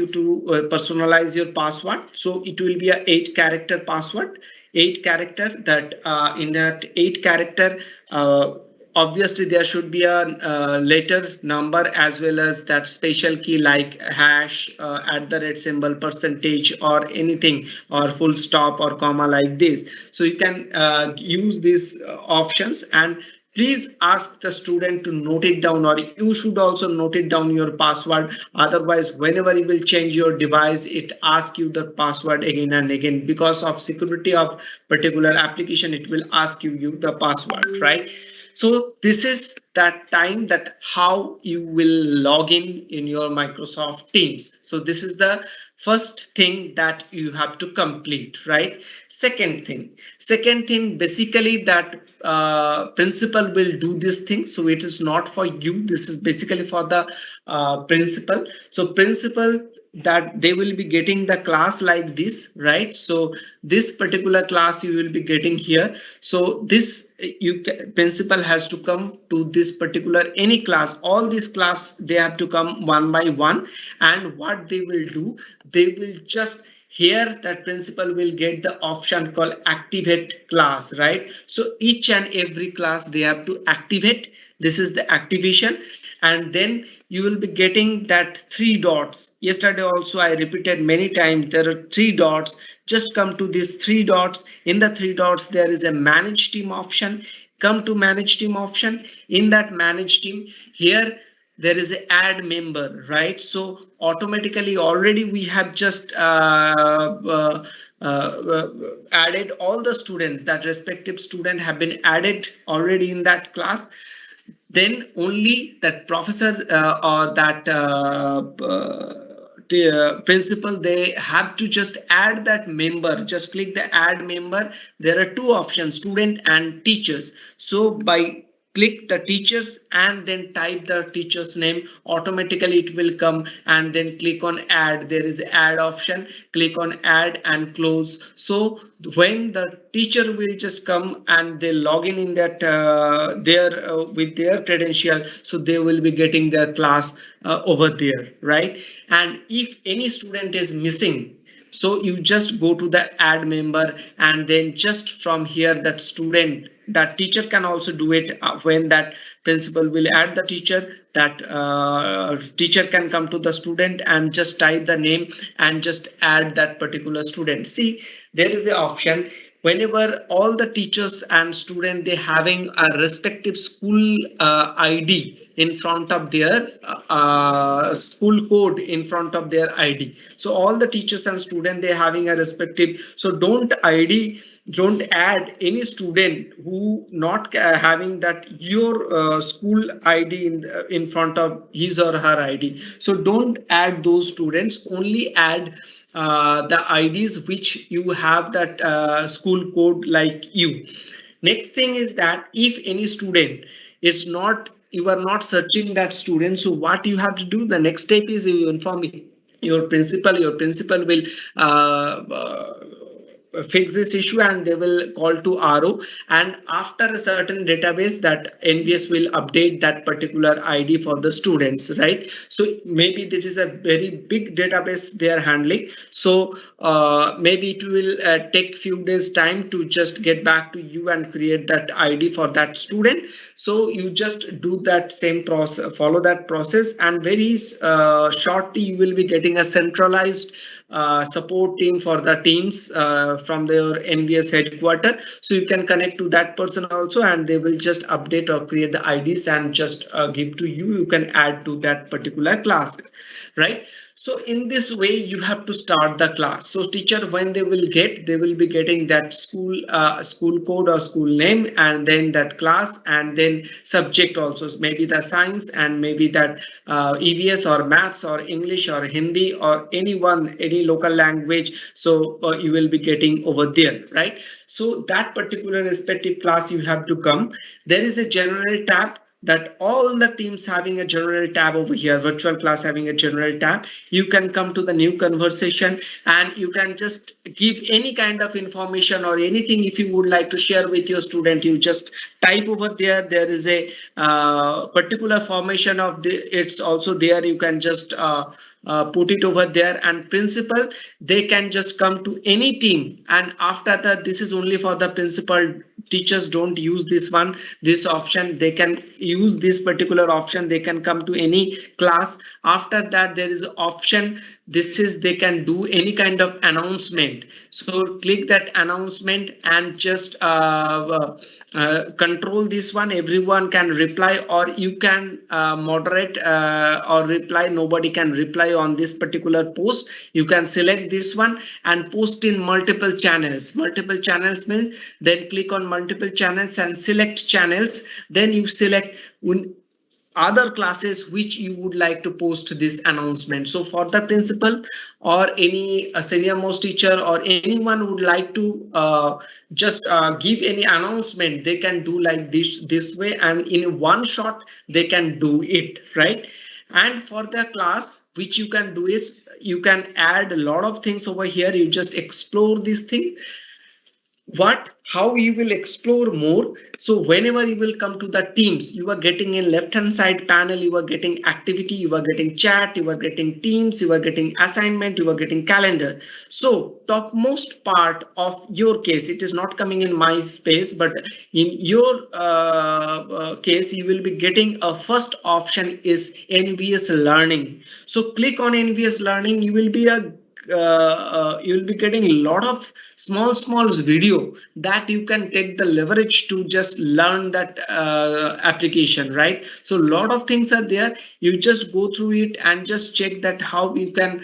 you to personalize your password. So it will be a 8-character password, 8 character. That in that 8 character, obviously there should be a letter, number, as well as that special key like hash, at the rate symbol, percentage, or anything, or full stop or comma like this. So you can use these options, and please ask the student to note it down, or you should also note it down your password. Otherwise, whenever you will change your device, it asks you the password again and again. Because of security of particular application, it will ask you the password, right? So this is that time that how you will log in your Microsoft Teams. So this is the first thing that you have to complete, right? Second thing basically that principal will do this thing. So it is not for you, this is basically for the principal. So principal, that they will be getting the class like this, right? So this particular class you will be getting here. So this principal has to come to this particular any class. All these class, they have to come one by one. And what they will do, they will just, here that principal will get the option called activate class, right? So each and every class they have to activate. This is the activation. And then you will be getting that 3 dots. Yesterday also I repeated many times, there are 3 dots. Just come to these 3 dots. In the 3 dots there is a manage team option. Come to manage team option. In that manage team, here there is a add member, right? So automatically already we have just added all the students, that respective student have been added already in that class. Then only that professor or that principal, they have to just add that member. Just click the add member. There are two options, student and teachers. So by click the teachers and then type the teacher's name, automatically it will come. And then click on add. There is add option. Click on add and close. So when the teacher will just come and they log in that their with their credential, so they will be getting their class over there, right? And if any student is missing, so you just go to the add member, and then just from here that student, that teacher can also do it. When that principal will add the teacher, that teacher can come to the student and just type the name and just add that particular student. See, there is an option. Whenever all the teachers and student, they having a respective school ID in front of their school code in front of their ID. So all the teachers and student, they having a respective. So don't add any student who not having that your school ID in front of his or her ID. So don't add those students. Only add the IDs which you have that school code like you. Next thing is that if any student is not, you are not searching that student, so what you have to do, the next step is you inform your principal. Your principal will fix this issue, and they will call to RO. And after a certain database, that NVS will update that particular ID for the students, right? So maybe this is a very big database they are handling. So maybe it will take few days time to just get back to you and create that ID for that student. So you just do that same process, follow that process, and very shortly you will be getting a centralized support team for the teams from their NVS headquarter. So you can connect to that person also, and they will just update or create the IDs and just give to you. You can add to that particular class, right? So in this way you have to start the class. So teacher, when they will be getting that school code or school name, and then that class, and then subject also, maybe the science, and maybe that EVS or maths or English or Hindi or any local language. So you will be getting over there, right? So that particular respective class you have to come. There is a general tab, that all the teams having a general tab over here, virtual class having a general tab. You can come to the new conversation, and you can just give any kind of information or anything if you would like to share with your student. You just type over there. There is a particular formation of it's also there. You can just put it over there, and principal, they can just come to any team, and after that, this is only for the principal. Teachers don't use this option. They can use this particular option. They can come to any class. After that, there is an option. This is, they can do any kind of announcement. So click that announcement and just control this one. Everyone can reply, or you can moderate or reply. Nobody can reply on this particular post. You can select this one and post in multiple channels. Multiple channels means, then click on multiple channels and select channels. Then you select other classes which you would like to post this announcement. So for the principal or any senior most teacher or anyone would like to just give any announcement, they can do like this way, and in one shot they can do it, right? And for the class, which you can do is, you can add a lot of things over here. You just explore this thing, how you will explore more. So whenever you will come to the teams, you are getting in left hand side panel, you are getting activity, you are getting chat, you are getting teams, you are getting assignment, you are getting calendar. So topmost part of your case, it is not coming in my space, but in your case, you will be getting a first option is NVS learning. So click on NVS learning. You will be you'll be getting a lot of small video that you can take the leverage to just learn that application, right? So a lot of things are there. You just go through it and just check that how you can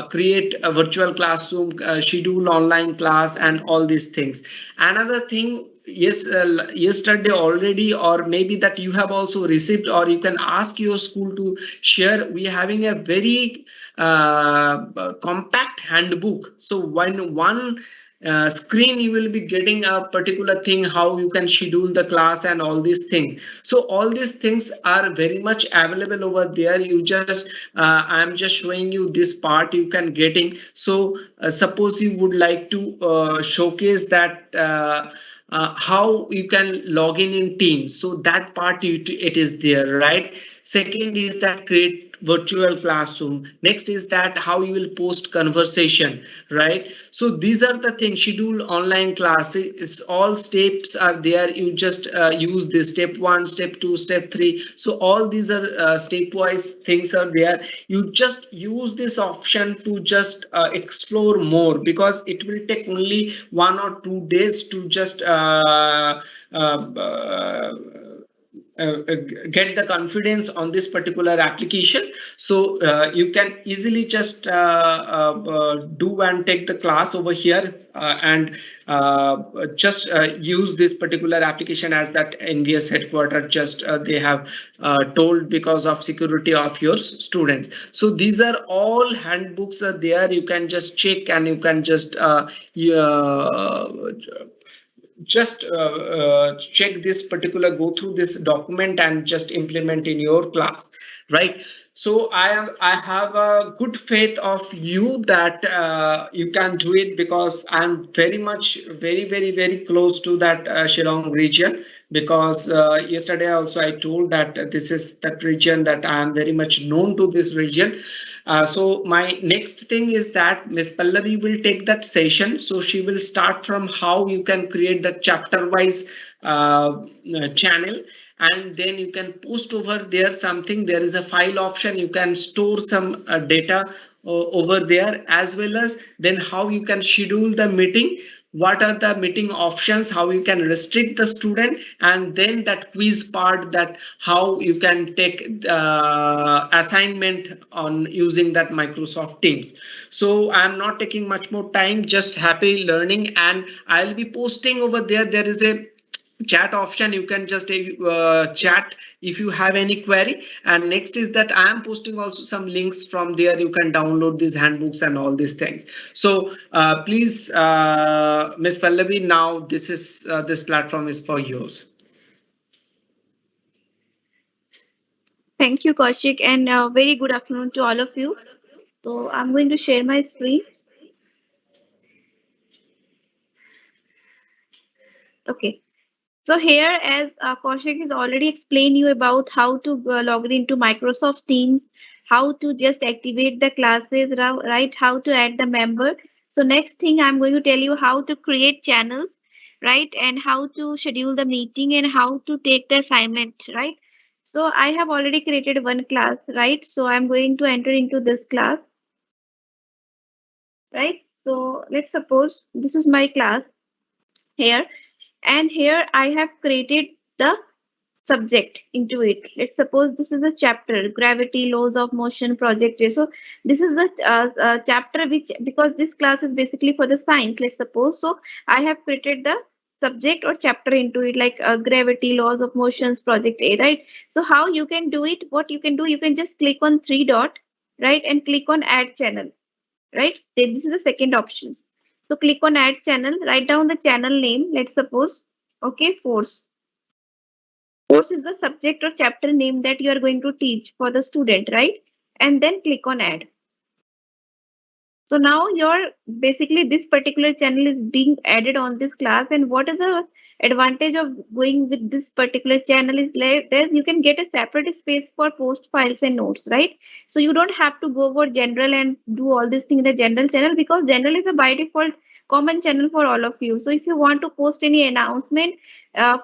create a virtual classroom, schedule online class, and all these things. Another thing, yes, yesterday already, or maybe that you have also received, or you can ask your school to share. We are having a very compact handbook. So when one screen, you will be getting a particular thing, how you can schedule the class and all these things. So all these things are very much available over there. You just I'm just showing you this part you can getting. So suppose you would like to showcase that how you can log in Teams. So that part it is there, right? Second is that create virtual classroom. Next is that how you will post conversation, right? So these are the things. Schedule online classes. All steps are there. You just use this step 1, step 2, step 3. So all these are stepwise things are there. You just use this option to just explore more, because it will take only 1 or 2 days to just get the confidence on this particular application. So you can easily just do and take the class over here and just use this particular application as that NVS headquarter just they have told, because of security of your students. So these are all handbooks are there. You can just check and you can just check this particular, go through this document and just implement in your class, right? So I have a good faith of you that you can do it, because I'm very much very close to that Shillong region, because yesterday also I told that this is that region that I am very much known to this region. So my next thing is that Miss Pallavi will take that session. So she will start from how you can create the chapter wise channel, and then you can post over there something. There is a file option. You can store some data over there, as well as then how you can schedule the meeting, what are the meeting options, how you can restrict the student, and then that quiz part, that how you can take assignment on using that Microsoft Teams. So I'm not taking much more time, just happy learning, and I'll be posting over there. There is a chat option. You can just chat if you have any query. And next is that I am posting also some links from there. You can download these handbooks and all these things. So please, Miss Pallavi, now this platform is for yours. Thank you, Kaushik, and very good afternoon to all of you. So I'm going to share my screen. Okay. So here, as Kaushik has already explained you about how to log in into Microsoft Teams how to just activate the classes, right? How to add the member. So next thing I'm going to tell you how to create channels, right? And how to schedule the meeting and how to take the assignment, right? So I have already created one class, right? So I'm going to enter into this class, right? So let's suppose this is my class here, and here I have created the subject into it. Let's suppose this is a chapter, gravity, laws of motion, project J. So this is the chapter which, because this class is basically for the science, let's suppose. So I have created the subject or chapter into it, like gravity, laws of motions, project A, right? So how you can do it? What you can do, you can just click on three dot, right? And click on add channel, right? This is the second option. So click on add channel, write down the channel name, let's suppose, okay, force. Course is the subject or chapter name that you are going to teach for the student, right? And then click on add. So now your basically this particular channel is being added on this class. And what is the advantage of going with this particular channel is like that you can get a separate space for post files and notes, right? So you don't have to go for general and do all this thing in the general channel, because general is a by default common channel for all of you. So if you want to post any announcement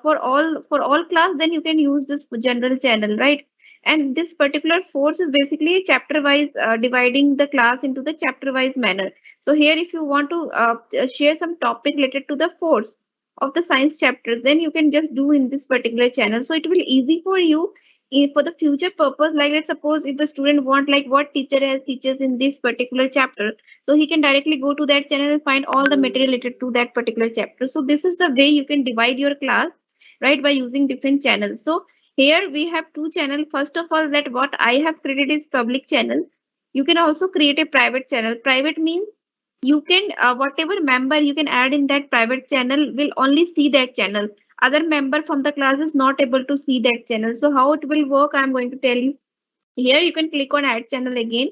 for all class, then you can use this general channel, right? And this particular force is basically chapter wise, dividing the class into the chapter wise manner. So here if you want to share some topic related to the force of the science chapter, then you can just do in this particular channel. So it will easy for you for the future purpose. Like let's suppose if the student want like what teacher has teaches in this particular chapter, so he can directly go to that channel and find all the material related to that particular chapter. So this is the way you can divide your class, right, by using different channels. So here we have two channel. First of all, that what I have created is public channel. You can also create a private channel. Private means you can whatever member you can add in that private channel will only see that channel. Other member from the class is not able to see that channel. So how it will work, I'm going to tell you. Here you can click on add channel again,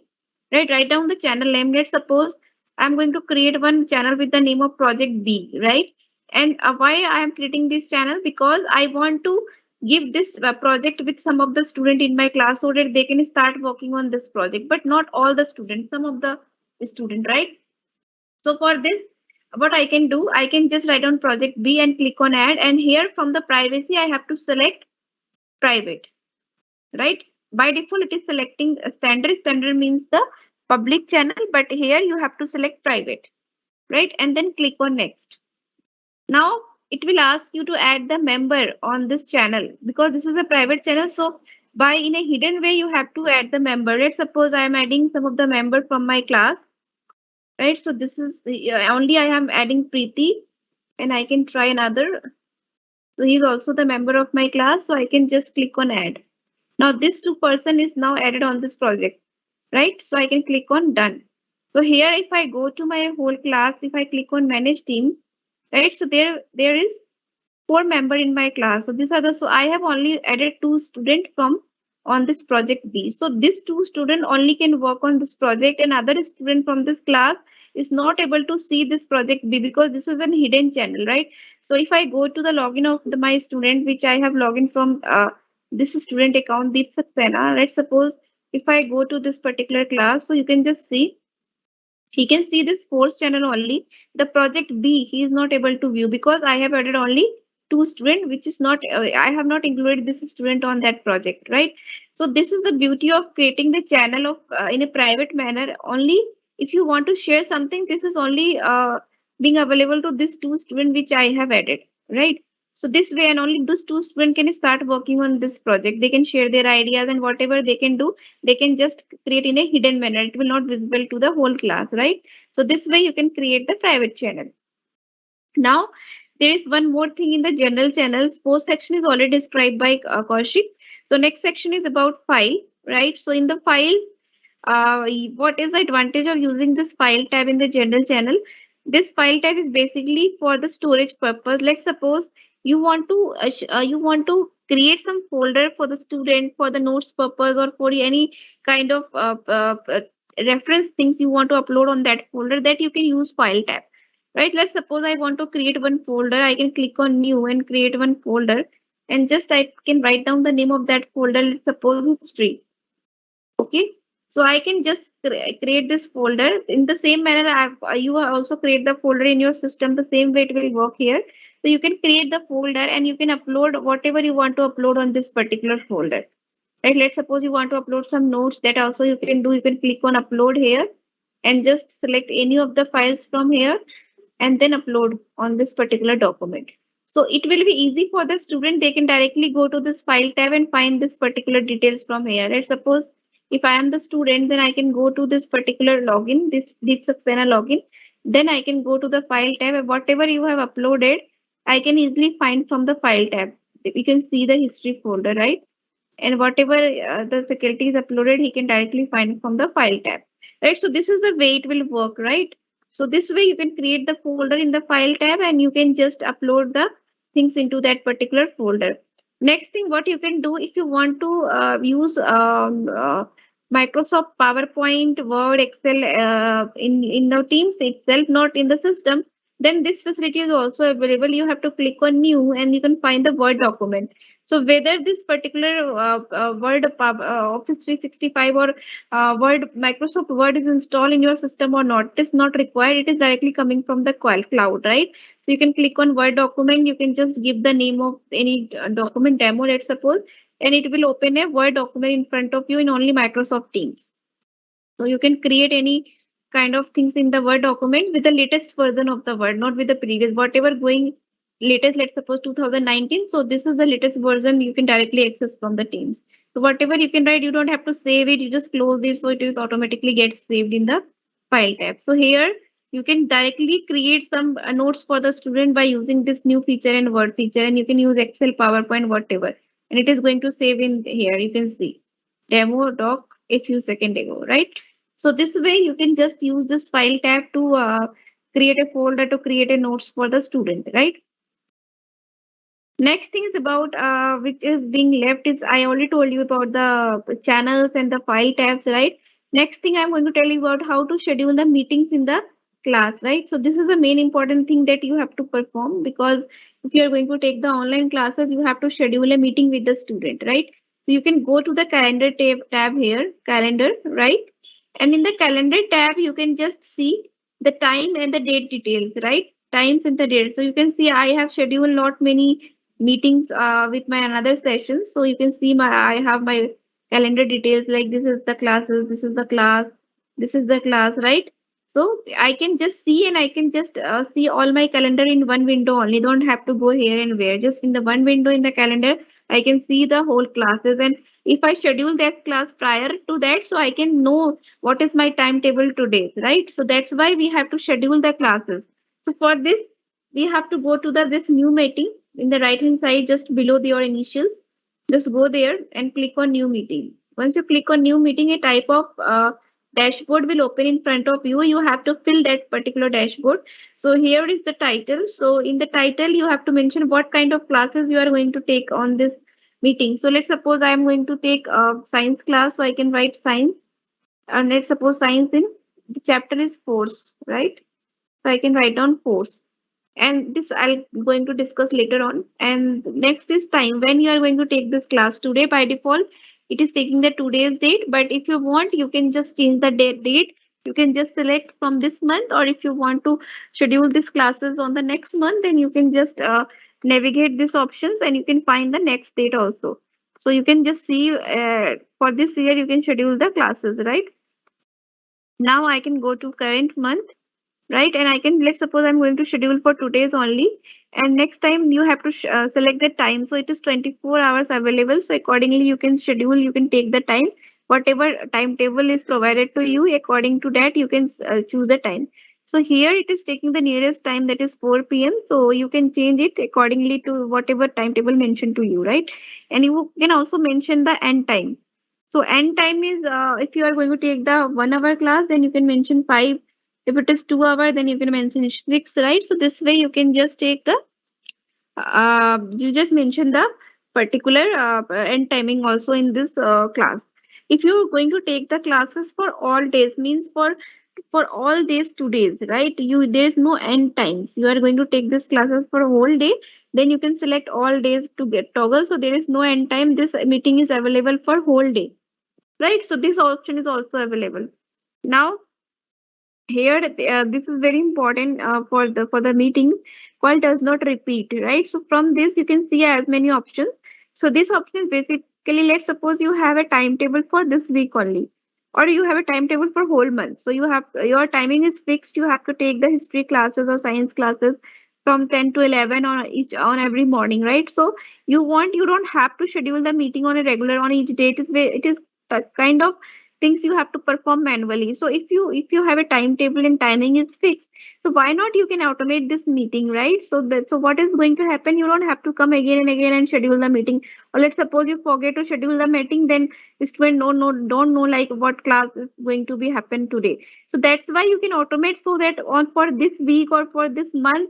right? Write down the channel name. Let's suppose I'm going to create one channel with the name of project B, right? And why I am creating this channel, because I want to give this project with some of the student in my class so that they can start working on this project, but not all the students, some of the student, right? So for this, what I can do, I can just write down project B and click on add, and here from the privacy I have to select private, right? By default, it is selecting a standard. Standard means the public channel, but here you have to select private, right? And then click on next. Now it will ask you to add the member on this channel, because this is a private channel. So by in a hidden way, you have to add the member. Let's suppose I am adding some of the member from my class, right? So this is only I am adding Preeti, and I can try another. So he's also the member of my class. So I can just click on add. Now this two person is now added on this project, right? So I can click on done. So here if I go to my whole class, if I click on manage team, right? So there is four member in my class. So these are the, so I have only added two student from on this project B. So this two student only can work on this project, and other student from this class is not able to see this project B, because this is an hidden channel, right? So if I go to the login of my student, which I have logged from this student account Deep Saxena, let's suppose if I go to this particular class, so you can just see he can see this force channel only. The project B he is not able to view, because I have added only two student, which is not I have not included this student on that project, right? So this is the beauty of creating the channel of in a private manner. Only if you want to share something, this is only being available to this two student which I have added, right? So this way, and only those two students can start working on this project. They can share their ideas, and whatever they can do, they can just create in a hidden manner. It will not visible to the whole class, right? So this way you can create the private channel. Now there is one more thing in the general channels. Post section is already described by Kaushik. So next section is about file, right? So in the file, what is the advantage of using this file tab in the general channel? This file tab is basically for the storage purpose. Let's suppose you want to create some folder for the student for the notes purpose, or for any kind of reference things you want to upload on that folder, that you can use file tab, right? Let's suppose I want to create one folder. I can click on new and create one folder, and just I can write down the name of that folder. Let's suppose history. Okay. So I can just create this folder in the same manner. You also create the folder in your system. The same way it will work here. So you can create the folder and you can upload whatever you want to upload on this particular folder. Right? Let's suppose you want to upload some notes. That also you can do. You can click on upload here and just select any of the files from here and then upload on this particular document. So it will be easy for the student. They can directly go to this file tab and find this particular details from here. Let's suppose if I am the student, then I can go to this particular login, this Deep Saxena login. Then I can go to the file tab and whatever you have uploaded, I can easily find from the file tab. You can see the history folder, right? And whatever the faculty is uploaded, he can directly find from the file tab, right? So this is the way it will work, right? So this way you can create the folder in the file tab and you can just upload the things into that particular folder. Next thing, what you can do if you want to use Microsoft PowerPoint, Word, Excel in the Teams itself, not in the system, then this facility is also available. You have to click on new and you can find the Word document. So whether this particular Office 365 or Word, Microsoft Word is installed in your system or not, it is not required. It is directly coming from the cloud, right? So you can click on Word document. You can just give the name of any document demo, let's suppose, and it will open a Word document in front of you in only Microsoft Teams. So you can create any kind of things in the Word document with the latest version of the Word, not with the previous, whatever going latest, let's suppose 2019. So this is the latest version you can directly access from the Teams. So whatever you can write, you don't have to save it, you just close it. So it is automatically gets saved in the file tab. So here you can directly create some notes for the student by using this new feature and Word feature, and you can use Excel, PowerPoint, whatever. And it is going to save in here. You can see demo doc a few seconds ago, right? So this way you can just use this file tab to create a folder to create a notes for the student, right? Next thing is about which is being left is I already told you about the channels and the file tabs, right? Next thing I'm going to tell you about how to schedule the meetings in the class, right? So this is the main important thing that you have to perform, because if you are going to take the online classes, you have to schedule a meeting with the student, right? So you can go to the calendar tab here, calendar, right? And in the calendar tab, you can just see the time and the date details, right? Times and the date. So you can see I have scheduled lot many meetings with my another session. So you can see I have my calendar details, like this is the classes, this is the class, this is the class, right? So I can just see and I can just see all my calendar in one window only. Don't have to go here and where. Just in the one window in the calendar, I can see the whole classes. And if I schedule that class prior to that, so I can know what is my timetable today, right? So that's why we have to schedule the classes. So for this, we have to go to the this new meeting in the right hand side, just below your initials. Just go there and click on new meeting. Once you click on new meeting, a type of dashboard will open in front of you. You have to fill that particular dashboard. So here is the title. So in the title, you have to mention what kind of classes you are going to take on this meeting. So let's suppose I am going to take a science class, so I can write science. And let's suppose science in the chapter is force, right? So I can write down force. And this I'll going to discuss later on. And next is time. When you are going to take this class today, by default, it is taking the today's date. But if you want, you can just change the date. You can just select from this month, or if you want to schedule these classes on the next month, then you can just navigate these options and you can find the next date also. So you can just see for this year, you can schedule the classes, right? Now I can go to current month, right? And I can, let's suppose I'm going to schedule for today's only. And next time you have to select the time. So it is 24 hours available. So accordingly, you can schedule, you can take the time. Whatever timetable is provided to you, according to that, you can choose the time. So here it is taking the nearest time, that is 4 p.m. So you can change it accordingly to whatever timetable mentioned to you, right? And you can also mention the end time. So end time is if you are going to take the 1 hour class, then you can mention 5. If it is 2 hour, then you can mention 6, right? So this way you can just take the you just mention the particular end timing also in this class. If you're going to take the classes for all days, means for all days 2 days, right? You there's no end times. You are going to take this classes for a whole day, then you can select all days to get toggle. So there is no end time. This meeting is available for whole day. right? So this option is also available. Now here this is very important for the meeting call does not repeat, right? So from this you can see as many options. So this option is basically, let's suppose you have a timetable for this week only, or you have a timetable for whole month. So you have your timing is fixed, you have to take the history classes or science classes from 10 to 11 on each on every morning, right? So you don't have to schedule the meeting on a regular on each day. It is kind of things you have to perform manually. So if you have a timetable and timing is fixed, so why not you can automate this meeting, right? So what is going to happen, you don't have to come again and again and schedule the meeting. Or let's suppose you forget to schedule the meeting, then the student no don't know like what class is going to be happen today. So that's why you can automate, so that on for this week or for this month,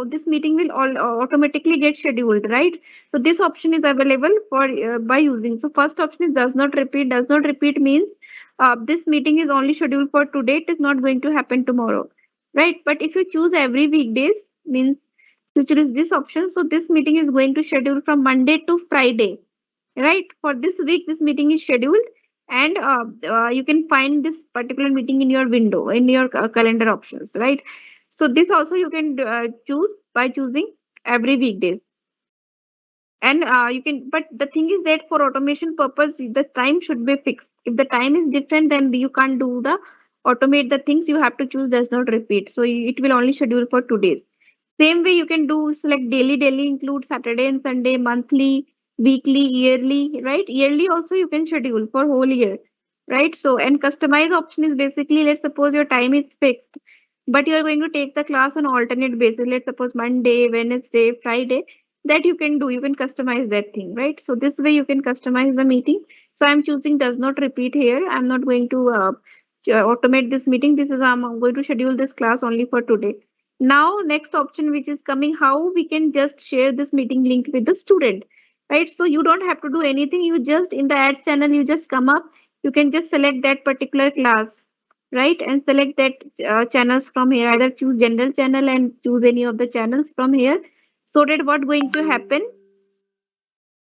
this meeting will all automatically get scheduled, right? So this option is available for by using. So first option is does not repeat. Does not repeat means this meeting is only scheduled for today. It is not going to happen tomorrow, right? But if you choose every weekdays, means you choose this option. So this meeting is going to schedule from Monday to Friday, right? For this week, this meeting is scheduled, and you can find this particular meeting in your window in your calendar options, right? So this also you can choose by choosing every weekdays. And you can, but the thing is that for automation purpose the time should be fixed. If the time is different, then you can't do the automate the things. You have to choose does not repeat, so it will only schedule for 2 days. Same way you can do select daily. Daily include Saturday and Sunday, monthly, weekly, yearly, right? Yearly also you can schedule for whole year, right? So and customize option is basically, let's suppose your time is fixed, but you are going to take the class on alternate basis. Let's suppose Monday, Wednesday, Friday, that you can do. You can customize that thing, right? So this way you can customize the meeting. So I'm choosing does not repeat here. I'm not going to automate this meeting. This is I'm going to schedule this class only for today. Now next option which is coming, how we can just share this meeting link with the student, right? So you don't have to do anything. You just in the ad channel you just come up. You can just select that particular class, right? And select that channels from here. Either choose general channel and choose any of the channels from here. So that what going to happen,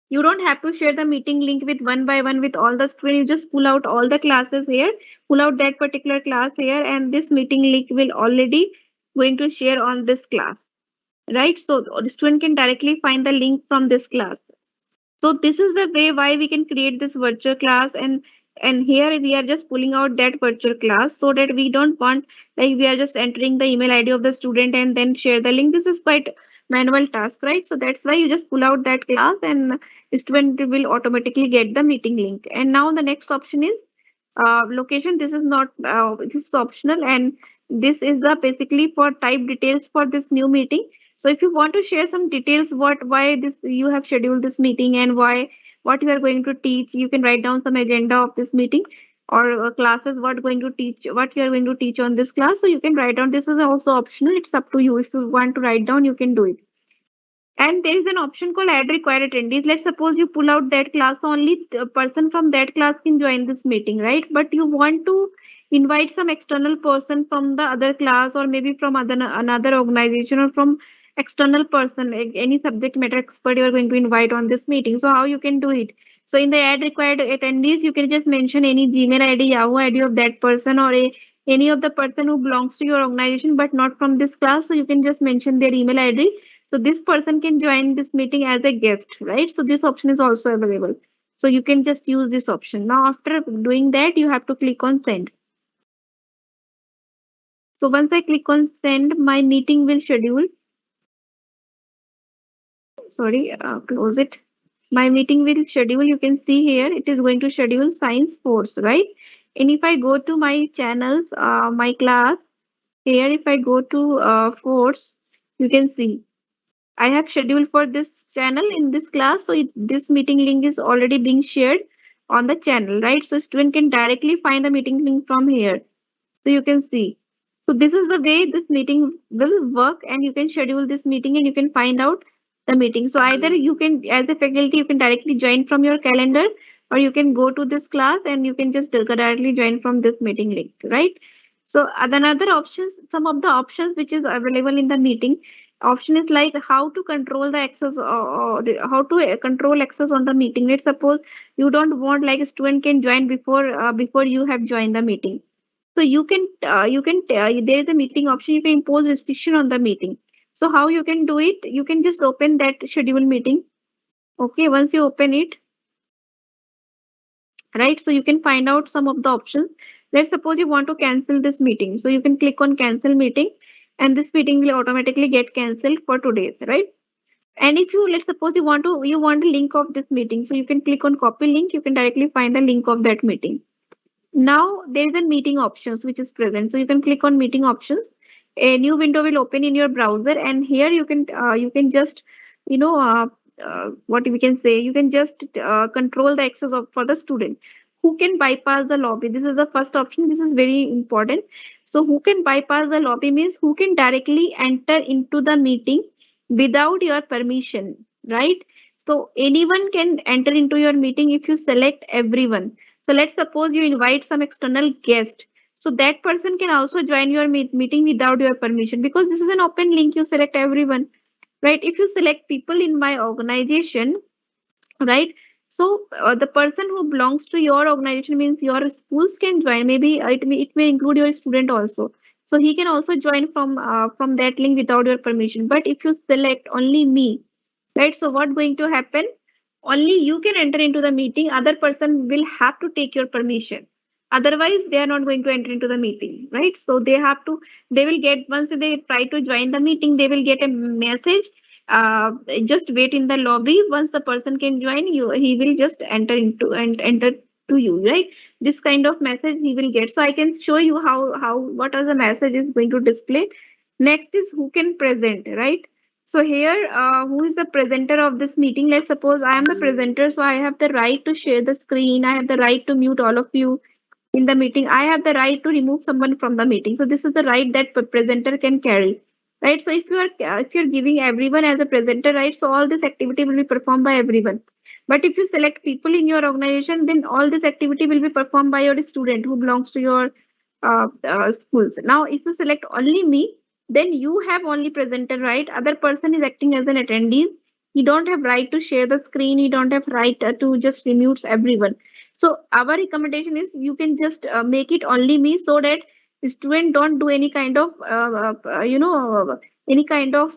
you don't have to share the meeting link with one by one with all the students. You just pull out all the classes here, pull out that particular class here, and this meeting link will already going to share on this class, right? So the student can directly find the link from this class. So this is the way why we can create this virtual class. And here we are just pulling out that virtual class, so that we don't want like we are just entering the email ID of the student and then share the link. This is quite manual task, right? So that's why you just pull out that class, and the student will automatically get the meeting link. And now the next option is location. This is not this is optional, and this is the basically for type details for this new meeting. So if you want to share some details, what why this you have scheduled this meeting and why what you are going to teach, you can write down some agenda of this meeting, or classes what going to teach, what you are going to teach on this class. So you can write down. This is also optional. It's up to you. If you want to write down, you can do it. And there is an option called add required attendees. Let's suppose you pull out that class, only the person from that class can join this meeting, right? But you want to invite some external person from the other class, or maybe from another organization, or from external person, like any subject matter expert you are going to invite on this meeting. So how you can do it? So in the add required attendees, you can just mention any Gmail ID, Yahoo ID of that person, or any of the person who belongs to your organization but not from this class. So you can just mention their email ID, so this person can join this meeting as a guest, right? So this option is also available. So you can just use this option. Now, after doing that, you have to click on send. So once I click on send, my meeting will schedule. Sorry, close it. My meeting will schedule. You can see here, it is going to schedule science force, right? And if I go to my channels, my class, here, if I go to force, you can see I have scheduled for this channel in this class. So this meeting link is already being shared on the channel, right? So student can directly find the meeting link from here. So you can see. So this is the way this meeting will work, and you can schedule this meeting and you can find out the meeting. So either you can, as a faculty, you can directly join from your calendar, or you can go to this class and you can just directly join from this meeting link, right? So another options, some of the options which is available in the meeting. option is like how to control the access, or how to control access on the meeting. Let's suppose you don't want like a student can join before you have joined the meeting. So there is a meeting option. You can impose restriction on the meeting. So how you can do it? You can just open that schedule meeting. Okay, once you open it, right? So you can find out some of the options. Let's suppose you want to cancel this meeting. So you can click on cancel meeting, and this meeting will automatically get cancelled for today's, right? And if you, let's suppose you want a link of this meeting, so you can click on copy link. You can directly find the link of that meeting. Now there is a meeting options which is present. So you can click on meeting options. A new window will open in your browser, and here you can just you know what we can say, you can just control the access of for the student who can bypass the lobby. This is the first option. This is very important. So who can bypass the lobby means who can directly enter into the meeting without your permission, right? So anyone can enter into your meeting if you select everyone. So let's suppose you invite some external guest. So that person can also join your meeting without your permission, because this is an open link. You select everyone, right? If you select people in my organization, right? So the person who belongs to your organization means your schools can join. Maybe it may include your student also. So he can also join from that link without your permission. But if you select only me, right? So what going to happen? Only you can enter into the meeting. Other person will have to take your permission. Otherwise, they are not going to enter into the meeting, right? So they will get, once they try to join the meeting, they will get a message. Just wait in the lobby. Once the person can join you, he will just enter to you, right? This kind of message he will get. So I can show you how what are the messages going to display. Next is who can present, right? So here, who is the presenter of this meeting? Let's suppose I am the presenter, so I have the right to share the screen. I have the right to mute all of you in the meeting. I have the right to remove someone from the meeting. So this is the right that presenter can carry, right? So if you're giving everyone as a presenter, right? So all this activity will be performed by everyone. But if you select people in your organization, then all this activity will be performed by your student who belongs to your schools. Now, if you select only me, then you have only presenter right. Other person is acting as an attendee. He don't have right to share the screen. He don't have right to just remute everyone. So our recommendation is you can just make it only me, so that the student don't do any kind of any kind of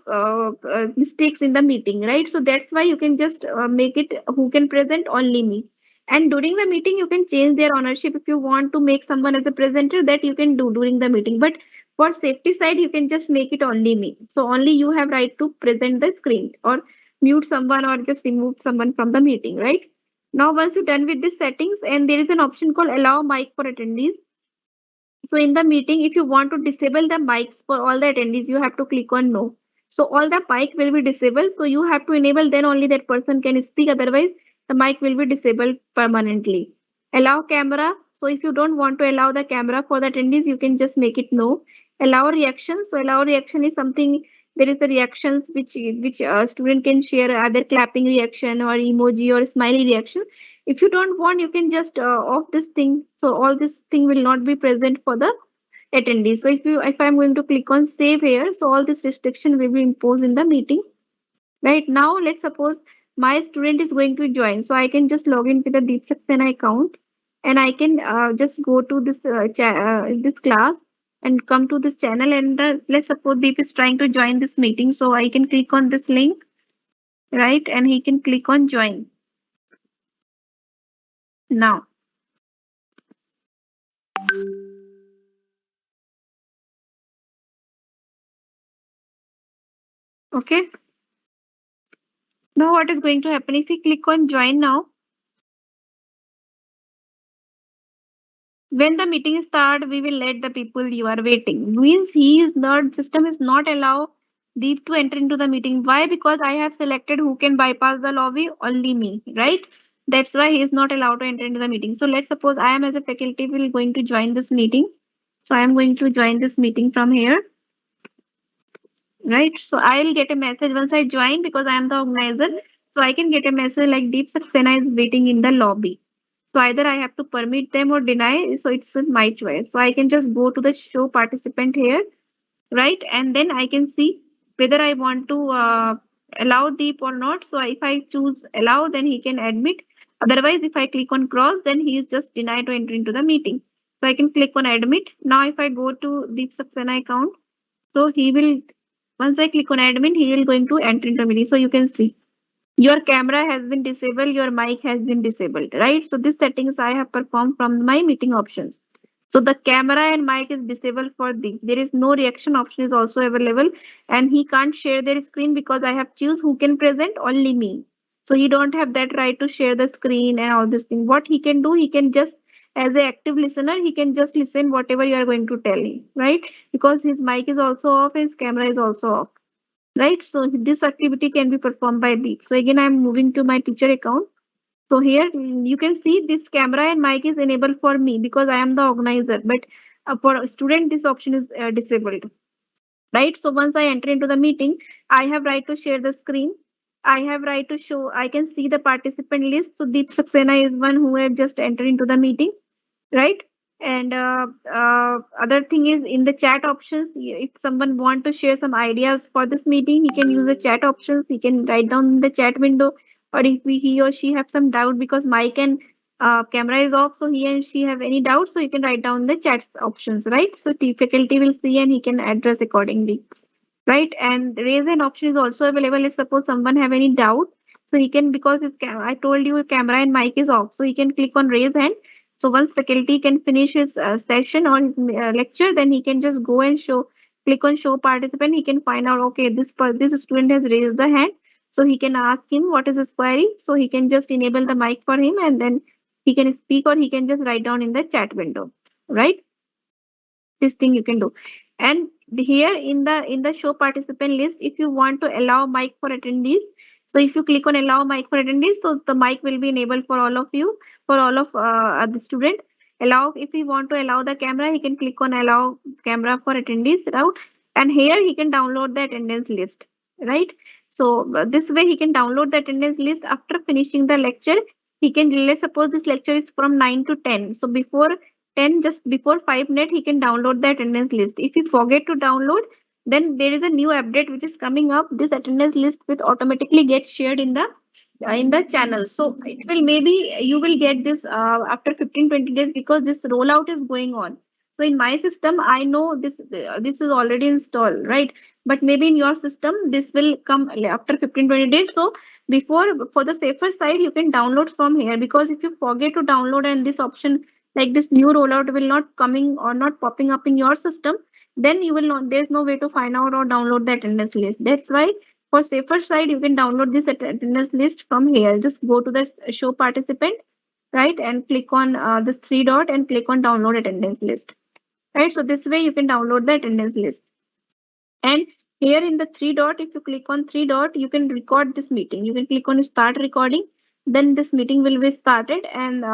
mistakes in the meeting, right? So that's why you can just make it who can present only me. And during the meeting you can change their ownership. If you want to make someone as a presenter, that you can do during the meeting. But for safety side, you can just make it only me. So only you have right to present the screen, or mute someone, or just remove someone from the meeting, right? Now, once you're done with these settings, and there is an option called allow mic for attendees. So in the meeting, if you want to disable the mics for all the attendees, you have to click on no. So all the mic will be disabled. So you have to enable, then only that person can speak. Otherwise, the mic will be disabled permanently. Allow camera. So if you don't want to allow the camera for the attendees, you can just make it no. Allow reaction. So allow reaction is something, there is a reactions which student can share, either clapping reaction or emoji or smiley reaction. If you don't want, you can just off this thing. So all this thing will not be present for the attendees. So if I'm going to click on save here, so all this restriction will be imposed in the meeting. Right now, let's suppose my student is going to join. So I can just log in with the Deep Saxena account, and I can just go to this class and come to this channel. And let's suppose Deep is trying to join this meeting. So I can click on this link, right? And he can click on join. Now, okay. Now what is going to happen if we click on join now? When the meeting start, we will let the people you are waiting. Means he is not, system is not allow Deep to enter into the meeting. Why? Because I have selected who can bypass the lobby, only me, right? That's why he is not allowed to enter into the meeting. So let's suppose I am as a faculty will going to join this meeting. So I am going to join this meeting from here. Right? So I will get a message once I join, because I am the organizer. So I can get a message like Deep Saxena is waiting in the lobby. So either I have to permit them or deny. So it's my choice. So I can just go to the show participant here, right? And then I can see whether I want to allow Deep or not. So if I choose allow, then he can admit. Otherwise, if I click on cross, then he is just denied to enter into the meeting. So I can click on admit. Now if I go to Deep Saxena account, so he will, once I click on admin, he will going to enter into the meeting. So you can see your camera has been disabled, your mic has been disabled, right? So these settings I have performed from my meeting options. So the camera and mic is disabled for the. There is no reaction option is also available, and he can't share their screen because I have choose who can present, only me. So he don't have that right to share the screen and all this thing. What he can do, he can just as an active listener, he can just listen whatever you are going to tell him, right? Because his mic is also off, his camera is also off, right? So this activity can be performed by Deep. So again, I'm moving to my teacher account. So here you can see this camera and mic is enabled for me because I am the organizer, but for a student, this option is disabled, right? So once I enter into the meeting, I have right to share the screen. I have right to show, I can see the participant list. So Deep Saxena is one who have just entered into the meeting, right? And other thing is in the chat options, if someone want to share some ideas for this meeting, he can use the chat options. He can write down in the chat window, or if he or she have some doubt because mic and camera is off, so he and she have any doubt, so he can write down the chat options, right? So faculty will see and he can address accordingly, right? And raise hand option is also available. Let's suppose someone have any doubt, so he can, because I told you camera and mic is off, so he can click on raise hand. So once faculty can finish his session or his lecture, then he can just go and show, click on show participant. He can find out, okay, this student has raised the hand, so he can ask him what is his query. So he can just enable the mic for him, and then he can speak, or he can just write down in the chat window, right? This thing you can do. And here in the show participant list, if you want to allow mic for attendees, so if you click on allow mic for attendees, so the mic will be enabled for all of you, for all of the student. Allow, if he want to allow the camera, he can click on allow camera for attendees route, and here he can download the attendance list, right? So this way he can download the attendance list after finishing the lecture. He can, let's suppose this lecture is from 9 to 10, so before 10, just before 5 minutes, he can download the attendance list. If you forget to download, then there is a new update which is coming up. This attendance list will automatically get shared in the channel. So it will, maybe you will get this after 15-20 days, because this rollout is going on. So in my system, I know this is already installed, right? But maybe in your system, this will come after 15-20 days. So before, for the safer side, you can download from here, because if you forget to download and this option, like this new rollout will not coming or not popping up in your system, then you will not, there's no way to find out or download the attendance list. That's why for safer side, you can download this attendance list from here. Just go to the show participant, right, and click on this three dot and click on download attendance list, right? So this way you can download the attendance list. And here in the three dot, if you click on three dot, you can record this meeting. You can click on start recording. Then this meeting will be started, and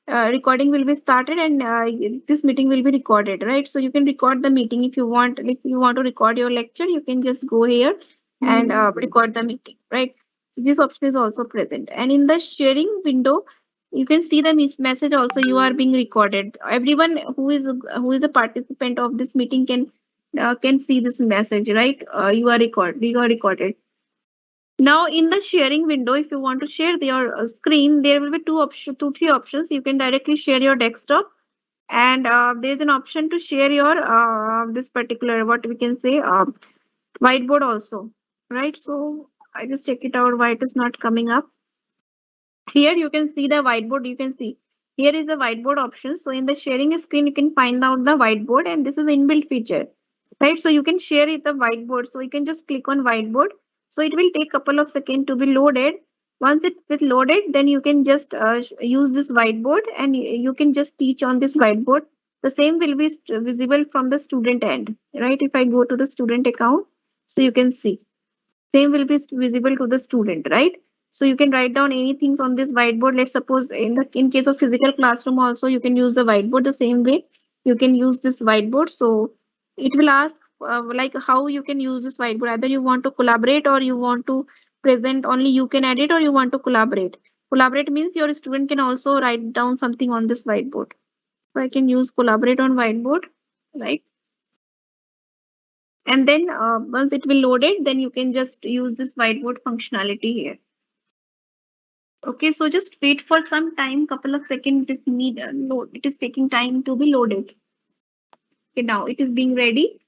recording will be started, and this meeting will be recorded, right? So you can record the meeting if you want. If you want to record your lecture, you can just go here and record the meeting, right? So this option is also present. And in the sharing window, you can see the message also, you are being recorded. Everyone who is a participant of this meeting can see this message, right? You are recorded. Now in the sharing window, if you want to share your screen, there will be three options. You can directly share your desktop, and there's an option to share your this particular, what we can say, whiteboard also, right? So I just check it out why it is not coming up. Here you can see the whiteboard. You can see here is the whiteboard option. So in the sharing screen, you can find out the whiteboard, and this is inbuilt feature, right? So you can share it the whiteboard. So you can just click on whiteboard. So it will take couple of seconds to be loaded. Once it is loaded, then you can just use this whiteboard, and you can just teach on this whiteboard. The same will be visible from the student end, right? If I go to the student account, so you can see same will be visible to the student, right? So you can write down anything on this whiteboard. Let's suppose in case of physical classroom also, you can use the whiteboard the same way. You can use this whiteboard. So it will ask like how you can use this whiteboard. Either you want to collaborate, or you want to present only you can edit, or you want to collaborate. Collaborate means your student can also write down something on this whiteboard. So I can use collaborate on whiteboard, right? And then once it will load it, then you can just use this whiteboard functionality here. Okay, so just wait for some time, couple of seconds. It need load. It is taking time to be loaded. Okay, now it is being ready.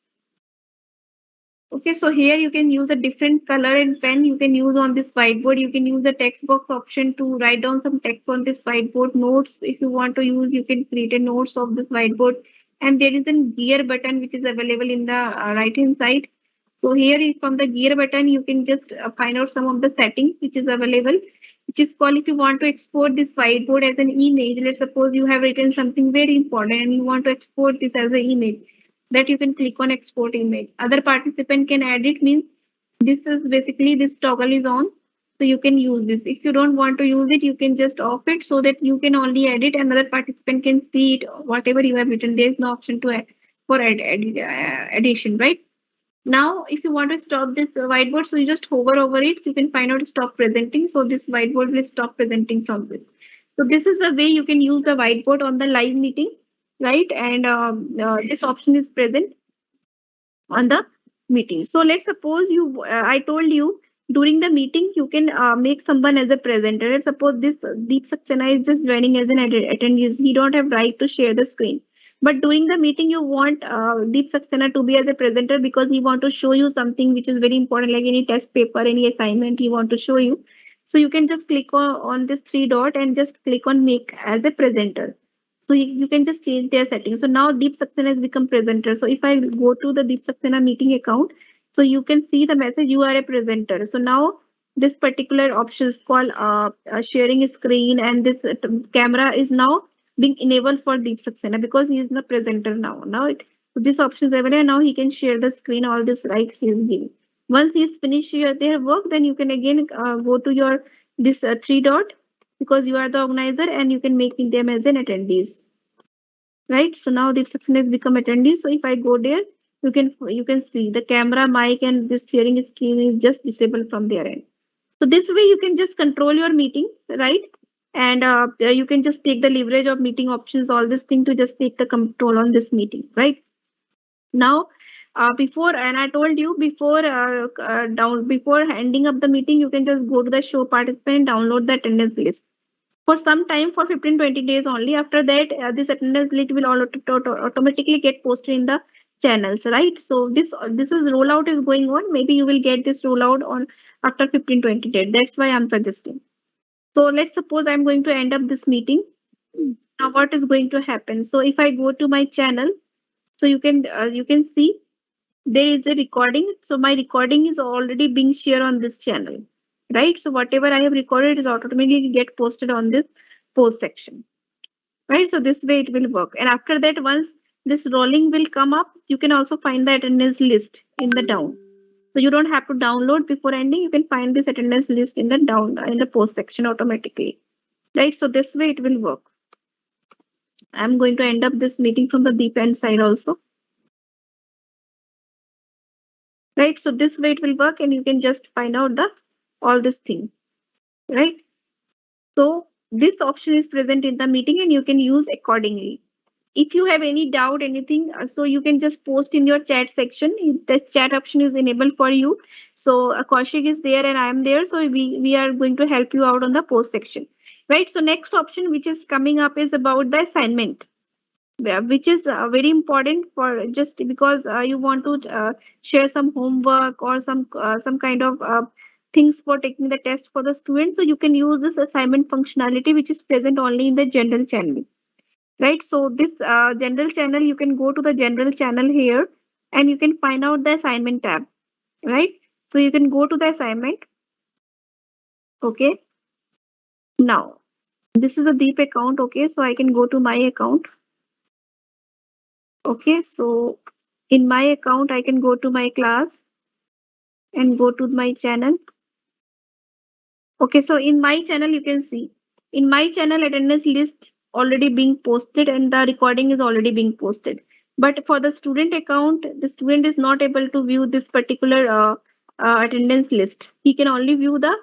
Okay, so here you can use a different color and pen you can use on this whiteboard. You can use the text box option to write down some text on this whiteboard. Notes, if you want to use, you can create a notes of this whiteboard. And there is a gear button which is available in the right hand side. So here is from the gear button, you can just find out some of the settings which is available, which is called if you want to export this whiteboard as an image. Let's suppose you have written something very important and you want to export this as an image, that you can click on export image. Other participant can edit, means this is basically this toggle is on. So you can use this. If you don't want to use it, you can just off it so that you can only edit. Another participant can see it, whatever you have written. There is no option to add for addition, right? Now, if you want to stop this whiteboard, so you just hover over it. You can find out stop presenting. So this whiteboard will stop presenting from this. So this is the way you can use the whiteboard on the live meeting, right? And this option is present on the meeting. So let's suppose I told you during the meeting you can make someone as a presenter. Let's suppose this Deep Saxena is just joining as an attendee. He don't have right to share the screen. But during the meeting, you want Deep Saxena to be as a presenter because he want to show you something which is very important, like any test paper, any assignment he want to show you. So you can just click on this three dot and just click on make as a presenter. So you can just change their settings. So now Deep Saxena has become presenter. So if I go to the Deep Saxena meeting account, so you can see the message you are a presenter. So now this particular option is called sharing screen, and this camera is now being enabled for Deep Saxena because he is the presenter now. So this option is available. Now he can share the screen, all this rights he is giving. Once he is finished their work, then you can again go to your this three dot because you are the organizer and you can make them as an attendees, right? So now the section has become attendee. So if I go there, you can see the camera, mic, and this sharing screen is just disabled from their end. So this way you can just control your meeting, right? And you can just take the leverage of meeting options, all this thing to just take the control on this meeting, right? Now before, and I told you before ending up the meeting, you can just go to the show participant and download the attendance list for some time, for 15-20 days only. After that, this attendance list will automatically get posted in the channels, right? So this is rollout is going on. Maybe you will get this rollout on after 15-20 days. That's why I'm suggesting. So let's suppose I'm going to end up this meeting. Now what is going to happen? So if I go to my channel, so you can see there is a recording. So my recording is already being shared on this channel, right? So whatever I have recorded is automatically get posted on this post section, right? So this way it will work. And after that, once this rolling will come up, you can also find the attendance list in the down. So you don't have to download before ending. You can find this attendance list in the down in the post section automatically, right? So this way it will work. I'm going to end up this meeting from the deep end side also, right? So this way it will work, and you can just find out the all this thing, right? So this option is present in the meeting and you can use accordingly. If you have any doubt, anything, so you can just post in your chat section. The chat option is enabled for you. So Kaushik is there and I am there. So we are going to help you out on the post section, right? So next option which is coming up is about the assignment, which is very important for just because you want to share some homework or some kind of things for taking the test for the students. So you can use this assignment functionality which is present only in the general channel, right? So this general channel, you can go to the general channel here and you can find out the assignment tab, right? So you can go to the assignment. Okay, now this is a deep account. Okay, so I can go to my account. Okay, so in my account, I can go to my class and go to my channel. Okay, so in my channel, you can see in my channel attendance list already being posted and the recording is already being posted. But for the student account, the student is not able to view this particular attendance list. He can only view the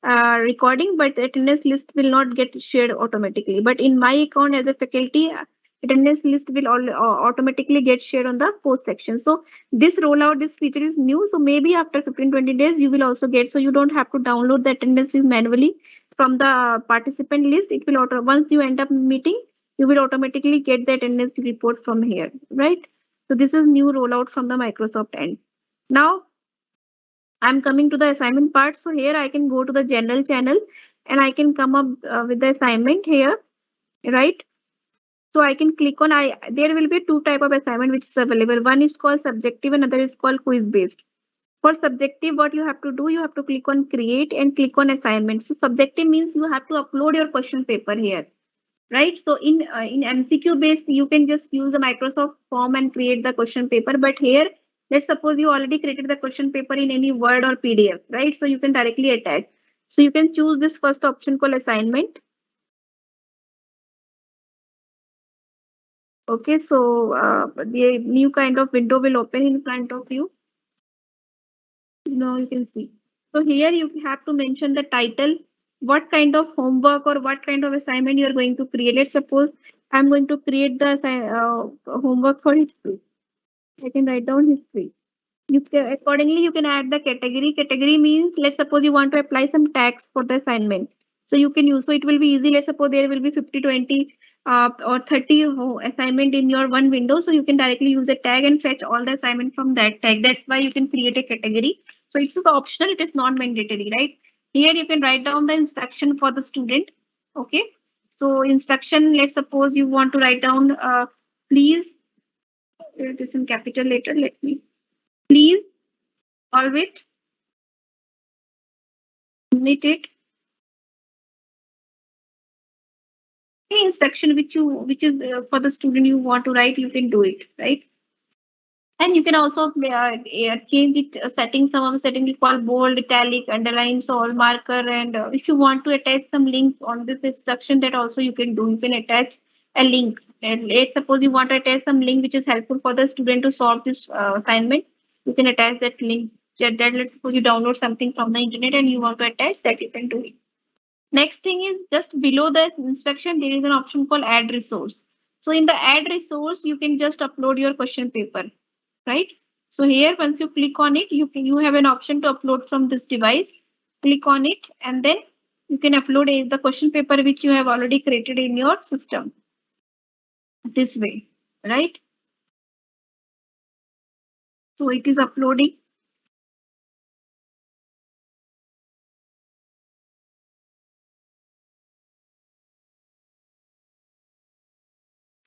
recording, but the attendance list will not get shared automatically. But in my account as a faculty, attendance list will automatically get shared on the post section. So this rollout, this feature is new. So maybe after 15-20 days, you will also get, so you don't have to download the attendance list manually from the participant list. It will once you end up meeting, you will automatically get the attendance report from here, right? So this is new rollout from the Microsoft end. Now I'm coming to the assignment part. So here I can go to the general channel and I can come up with the assignment here, right? So I can click on, there will be two type of assignment which is available. One is called subjective, another is called quiz based. For subjective, what you have to do, you have to click on create and click on assignment. So subjective means you have to upload your question paper here, right? So in MCQ based, you can just use the Microsoft form and create the question paper. But here, let's suppose you already created the question paper in any Word or PDF, right? So you can directly attach. So you can choose this first option called assignment. Okay, so the new kind of window will open in front of you. Now you can see. So here you have to mention the title, what kind of homework or what kind of assignment you are going to create. Let's suppose I'm going to create the homework for history. I can write down history. Accordingly, you can add the category. Category means, let's suppose you want to apply some tags for the assignment. So you can use, so it will be easy. Let's suppose there will be 50, 20 or 30 assignment in your one window. So you can directly use a tag and fetch all the assignment from that tag. That's why you can create a category. So it's optional. It is not mandatory, right? Here you can write down the instruction for the student. Okay. So instruction, let's suppose you want to write down, please, it is in capital letter. Let me, please solve it, submit it. Any instruction which is for the student you want to write, you can do it, right? And you can also change it, setting, some of the setting is called bold, italic, underline, all marker. And if you want to attach some link on this instruction, that also you can do. You can attach a link. And let's suppose you want to attach some link which is helpful for the student to solve this assignment. You can attach that link. That let's suppose you download something from the internet and you want to attach that, you can do it. Next thing is, just below the instruction, there is an option called add resource. So in the add resource, you can just upload your question paper, right? So here, once you click on it, you have an option to upload from this device. Click on it and then you can upload the question paper which you have already created in your system. This way, right? So it is uploading.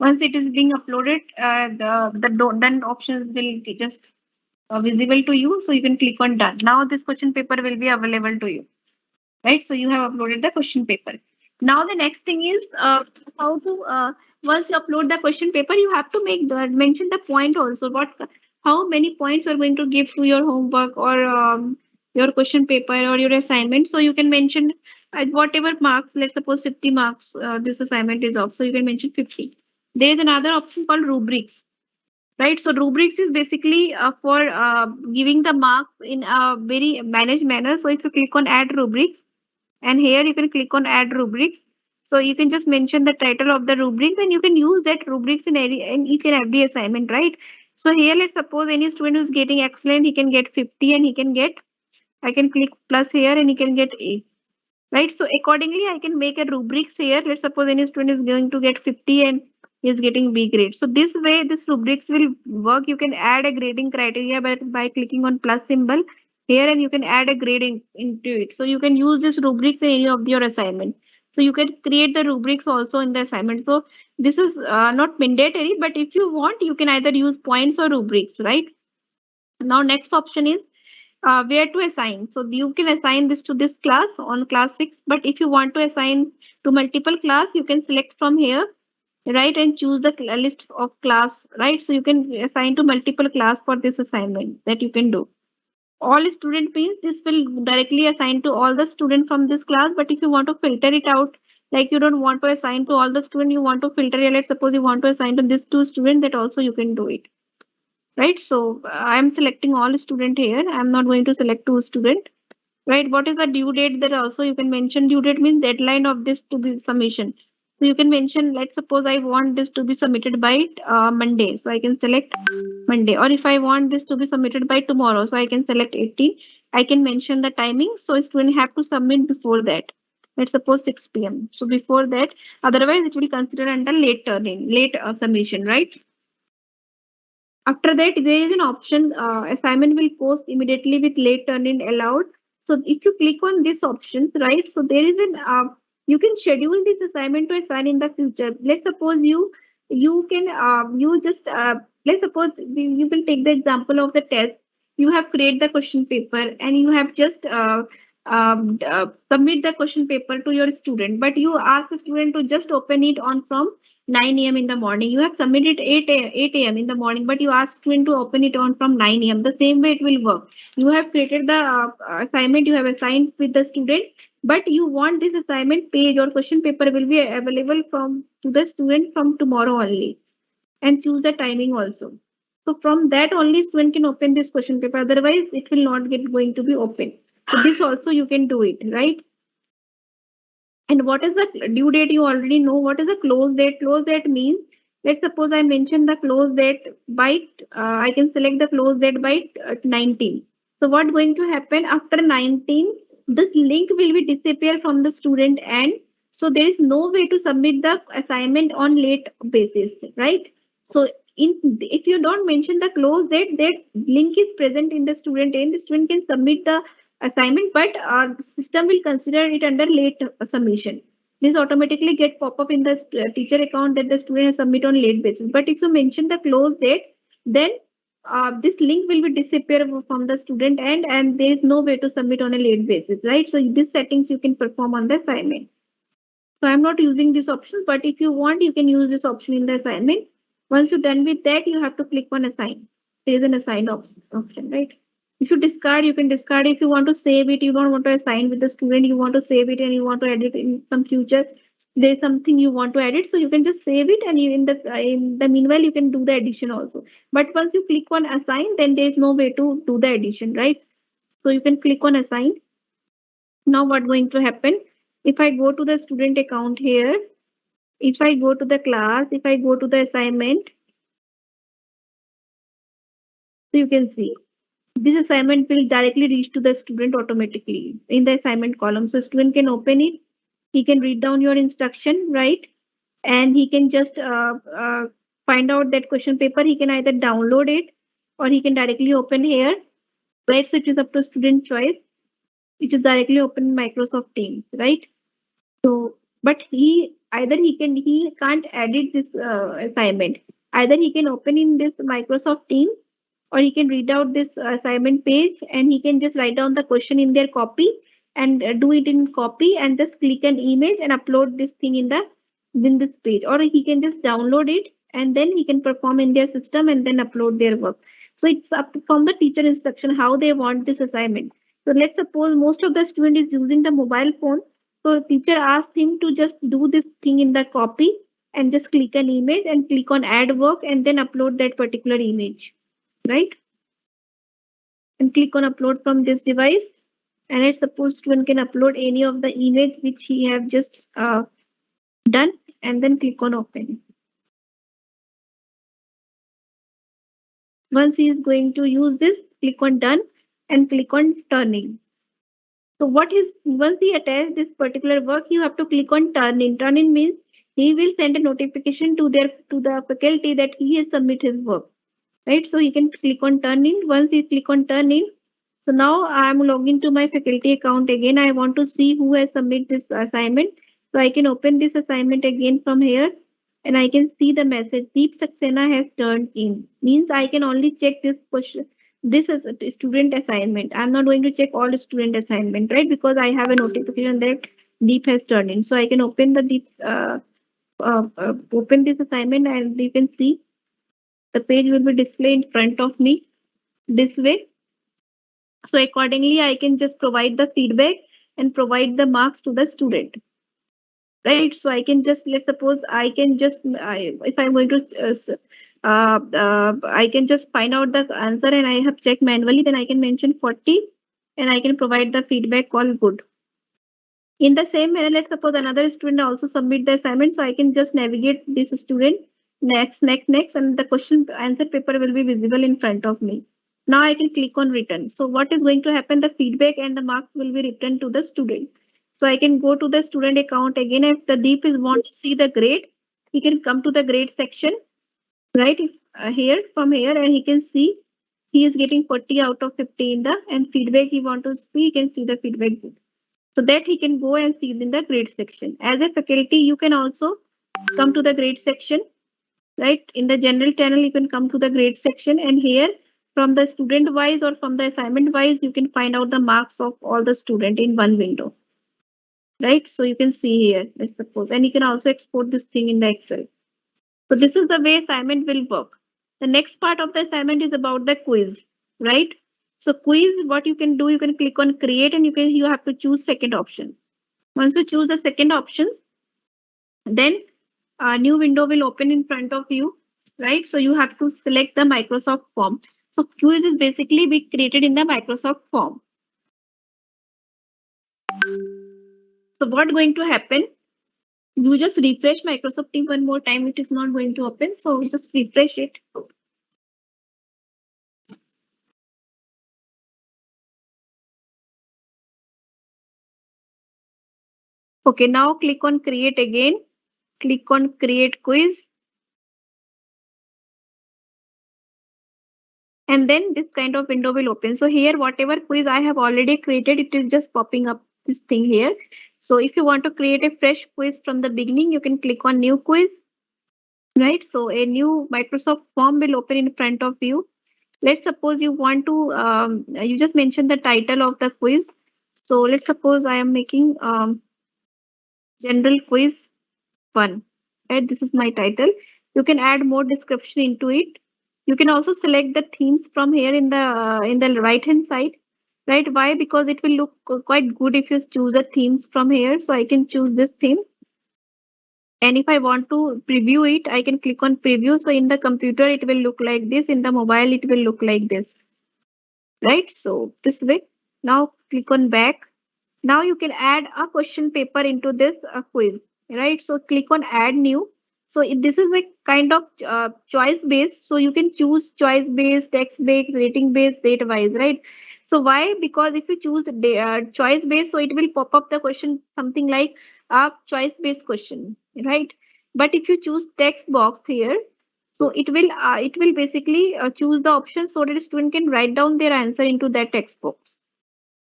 Once it is being uploaded, the done options will just visible to you. So you can click on done. Now this question paper will be available to you, right? So you have uploaded the question paper. Now the next thing is how to, once you upload the question paper, you have to mention the point also. How many points you are going to give to your homework or your question paper or your assignment. So you can mention whatever marks, let's suppose 50 marks, this assignment is of. So you can mention 50. There is another option called rubrics, right? So rubrics is basically for giving the marks in a very managed manner. So if you click on add rubrics, and here you can click on add rubrics. So you can just mention the title of the rubrics and you can use that rubrics in each and every assignment, right? So here, let's suppose any student who's getting excellent, he can get 50 and he can get, I can click plus here and he can get A, right? So accordingly, I can make a rubrics here. Let's suppose any student is going to get 50 and is getting B grade. So this way, this rubrics will work. You can add a grading criteria by clicking on plus symbol here, and you can add a grading into it. So you can use this rubrics in any of your assignment. So you can create the rubrics also in the assignment. So this is not mandatory, but if you want, you can either use points or rubrics, right? Now next option is where to assign. So you can assign this to this class on class 6, but if you want to assign to multiple class, you can select from here, right, and choose the list of class, right? So you can assign to multiple class for this assignment that you can do. All student means this will directly assign to all the student from this class, but if you want to filter it out, like you don't want to assign to all the student, you want to filter it, let's suppose you want to assign to this 2 student, that also you can do it, right? So I'm selecting all student here. I'm not going to select 2 student, right? What is the due date? That also you can mention. Due date means deadline of this to be submission. So you can mention, let's suppose I want this to be submitted by Monday. So I can select Monday. Or if I want this to be submitted by tomorrow, so I can select 18. I can mention the timing. So student have to submit before that. Let's suppose 6 p.m. So before that, otherwise it will consider under late turning, late submission, right? After that, there is an option, assignment will post immediately with late turn-in allowed. So if you click on this option, right, so there is an, you can schedule this assignment to assign in the future. Let's suppose you can, you just, let's suppose you will take the example of the test. You have created the question paper and you have just submit the question paper to your student, but you ask the student to just open it on from 9 a.m. in the morning. You have submitted 8 a.m. in the morning, but you ask student to open it on from 9 a.m. The same way it will work. You have created the assignment you have assigned with the student, but you want this assignment page or question paper will be available from to the student from tomorrow only, and choose the timing also. So from that only student can open this question paper. Otherwise, it will not get going to be open. So this also you can do it, right? And what is the due date? You already know. What is the close date? Close date means, let's suppose I mention the close date by, I can select the close date by 19. So what going to happen after 19? This link will be disappear from the student end. So there is no way to submit the assignment on late basis, right? So if you don't mention the close date, that link is present in the student end. The student can submit the assignment, but the system will consider it under late submission. This automatically get pop up in the teacher account that the student has submit on late basis. But if you mention the close date, then this link will be disappear from the student end, and there is no way to submit on a late basis, right? So these settings you can perform on the assignment. So I'm not using this option, but if you want, you can use this option in the assignment. Once you're done with that, you have to click on assign. There is an assign option, right? If you discard, you can discard. If you want to save it, you don't want to assign with the student, you want to save it and you want to edit in some future. There's something you want to edit, so you can just save it, and in the meanwhile you can do the addition also. But once you click on assign, then there is no way to do the addition, right? So you can click on assign. Now what going to happen? If I go to the student account here, if I go to the class, if I go to the assignment, so you can see this assignment will directly reach to the student automatically in the assignment column. So student can open it, he can read down your instruction, right? And he can just find out that question paper. He can either download it or he can directly open here, right? So it is up to student choice. It is directly open in Microsoft Teams, right? So, but he can't edit this assignment. Either he can open in this Microsoft Teams, or he can read out this assignment page and he can just write down the question in their copy and do it in copy and just click an image and upload this thing in this page, or he can just download it and then he can perform in their system and then upload their work. So it's up from the teacher instruction how they want this assignment. So let's suppose most of the student is using the mobile phone, so teacher asked him to just do this thing in the copy and just click an image and click on add work and then upload that particular image, right? And click on upload from this device. And let's suppose student can upload any of the image which he have just done, and then click on open. Once he is going to use this, click on done and click on turning. So what is, once he attach this particular work, you have to click on turn in. Turn in means he will send a notification to the faculty that he has submitted his work, right? So he can click on turn in. Once he click on turn in, so now I'm logging to my faculty account again. I want to see who has submitted this assignment. So I can open this assignment again from here and I can see the message Deep Saxena has turned in. Means I can only check this question. This is a student assignment. I'm not going to check all student assignment, right? Because I have a notification that Deep has turned in. So I can open the Deep, open this assignment and you can see the page will be displayed in front of me this way. So accordingly, I can just provide the feedback and provide the marks to the student, right? So I can just, let's suppose I can just, if I'm going to, I can just find out the answer and I have checked manually, then I can mention 40 and I can provide the feedback called good. In the same manner, let's suppose another student also submit the assignment. So I can just navigate this student next, and the question answer paper will be visible in front of me. Now I can click on return. So what is going to happen? The feedback and the marks will be returned to the student. So I can go to the student account again. If the Deep is want to see the grade, he can come to the grade section, right? Here from here, and he can see he is getting 40 out of 50 in the, and feedback he want to see, he can see the feedback, so that he can go and see in the grade section. As a faculty, you can also come to the grade section, right? In the general channel, you can come to the grade section, and here from the student wise or from the assignment wise, you can find out the marks of all the student in one window, right? So you can see here, let's suppose, and you can also export this thing in the Excel. So this is the way assignment will work. The next part of the assignment is about the quiz, right? So quiz, what you can do, you can click on create, and you have to choose second option. Once you choose the second option, then a new window will open in front of you, right? So you have to select the Microsoft form. So quiz is basically be created in the Microsoft form. So what going to happen? You just refresh Microsoft Team one more time. It is not going to open. So just refresh it. Okay, now click on create again. Click on create quiz. And then this kind of window will open. So here, whatever quiz I have already created, it is just popping up this thing here. So if you want to create a fresh quiz from the beginning, you can click on new quiz, right? So a new Microsoft form will open in front of you. Let's suppose you want to, you just mentioned the title of the quiz. So let's suppose I am making general quiz 1, right? This is my title. You can add more description into it. You can also select the themes from here in the right hand side, right? Why? Because it will look quite good if you choose the themes from here. So I can choose this theme, and if I want to preview it, I can click on preview. So in the computer it will look like this, in the mobile it will look like this, right? So this way. Now click on back. Now you can add a question paper into this quiz, right? So click on add new. So this is a kind of choice based. So you can choose choice based, text based, rating based, date wise, right? So why? Because if you choose choice based, so it will pop up the question something like a choice based question, right? But if you choose text box here, so it will basically choose the option so that the student can write down their answer into that text box,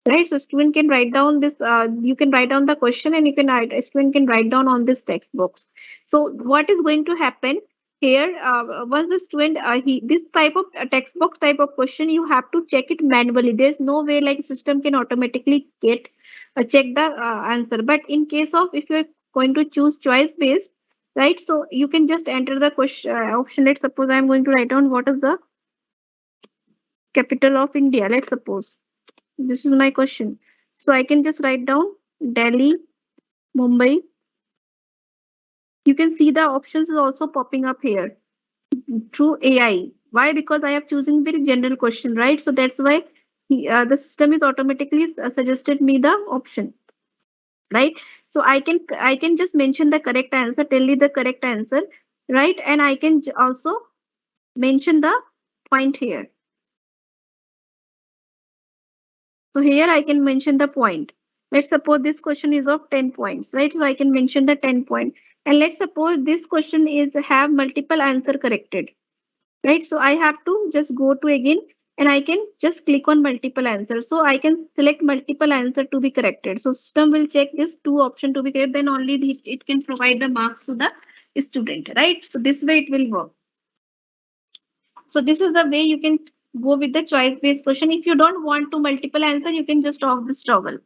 right? So student can write down this, you can write down the question, and you can write, a student can write down on this text box. So what is going to happen here, once the student this type of text box type of question, you have to check it manually. There's no way like system can automatically get check the answer. But in case of if you're going to choose choice based, right, so you can just enter the question option. Let's suppose I'm going to write down what is the capital of India. Let's suppose this is my question. So I can just write down Delhi, Mumbai. You can see the options is also popping up here through AI. Why? Because I have choosing very general question, right? So that's why the system is automatically suggested me the option, right? So I can just mention the correct answer, tell you the correct answer, right? And I can also mention the point here. So here I can mention the point. Let's suppose this question is of 10 points, right? So I can mention the 10 point. And let's suppose this question is have multiple answer corrected, right? So I have to just go to again, and I can just click on multiple answer. So I can select multiple answer to be corrected. So system will check this two option to be correct, then only it can provide the marks to the student, right? So this way it will work. So this is the way you can go with the choice based question. If you don't want to multiple answer, you can just off this toggle,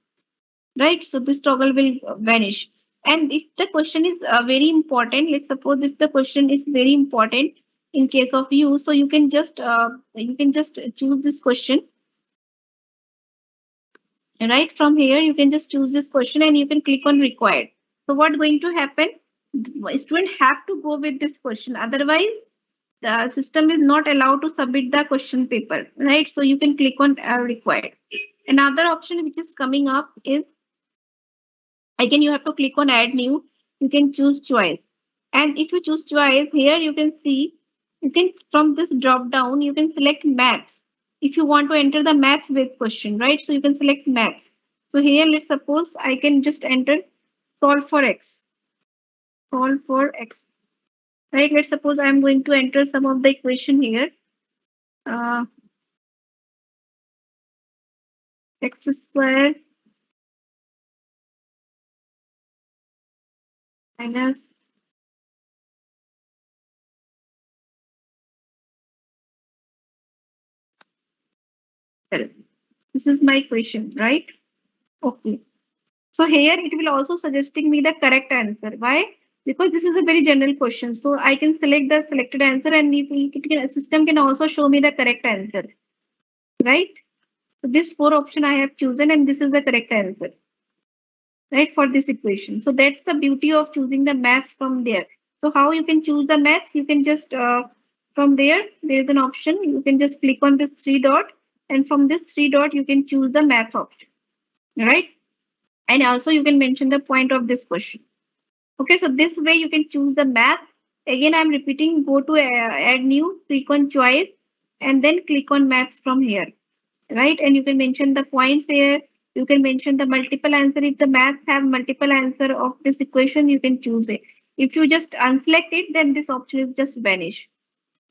right? So this toggle will vanish. And if the question is very important, let's suppose if the question is very important in case of you, so you can just choose this question, right? From here you can just choose this question, and you can click on required. So what going to happen, student have to go with this question, otherwise the system is not allowed to submit the question paper, right? So you can click on required. Another option which is coming up is Again, you have to click on add new. You can choose choice. And if you choose choice, here you can see, you can from this drop down, you can select maths. If you want to enter the maths based question, right? So you can select maths. So here, let's suppose I can just enter solve for x. Solve for x. Right? Let's suppose I'm going to enter some of the equation here. Uh, X square minus this is my equation, right? Okay. So here it will also suggesting me the correct answer. Why? Because this is a very general question. So I can select the selected answer, and if it can, system can also show me the correct answer, right? So this four option I have chosen, and this is the correct answer, right, for this equation. So that's the beauty of choosing the maths from there. So how you can choose the maths? You can just from there is an option. You can just click on this three dot, and from this three dot you can choose the maths option, right? And also you can mention the point of this question. Okay, so this way you can choose the math. Again, I'm repeating, go to add new, click on choice, and then click on maths from here, right? And you can mention the points here. You can mention the multiple answer. If the maths have multiple answer of this equation, you can choose it. If you just unselect it, then this option is just vanish,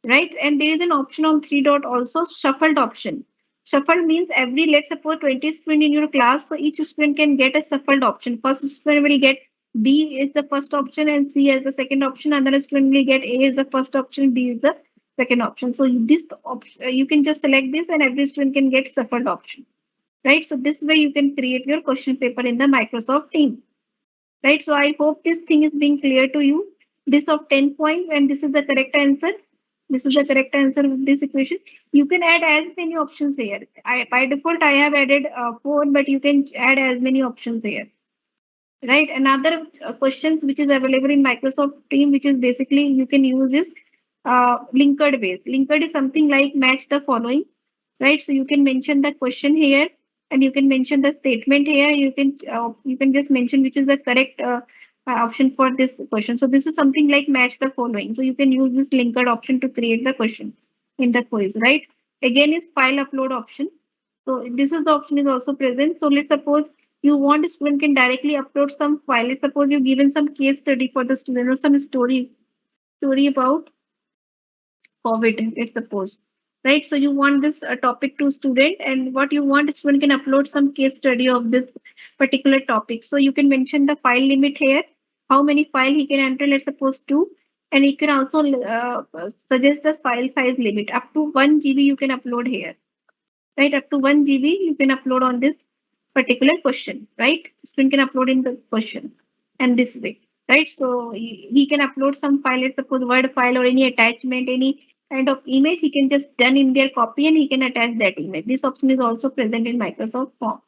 right? And there is an option on three dot also, shuffled option. Shuffled means every, let's suppose 20 student in your class, so each student can get a shuffled option. First student will get B is the first option and C as the second option. Another student will get A is the first option, B is the second option. So this option, you can just select this and every student can get shuffled option, right? So this way you can create your question paper in the Microsoft Teams, right? So I hope this thing is being clear to you. This of 10 points, and this is the correct answer. This is the correct answer of this equation. You can add as many options here. By default, I have added 4, but you can add as many options here, right? Another question which is available in Microsoft Team, which is basically you can use is linked base. Linked is something like match the following, right? So you can mention the question here, and you can mention the statement here. You can just mention which is the correct option for this question. So this is something like match the following. So you can use this linked option to create the question in the quiz, right? Again is file upload option. So this is the option is also present. So let's suppose you want a student can directly upload some file. Let's suppose you've given some case study for the student or some story about COVID, let's suppose, right? So you want this topic to student, and what you want, student can upload some case study of this particular topic. So you can mention the file limit here, how many file he can enter, let's suppose 2, and he can also suggest the file size limit up to 1 GB you can upload here, right? Up to 1 GB you can upload on this particular question, right? Student can upload in the question and this way, right? So he can upload some file, let's suppose Word file or any attachment, any kind of image, he can just done in their copy and he can attach that image. This option is also present in Microsoft Form,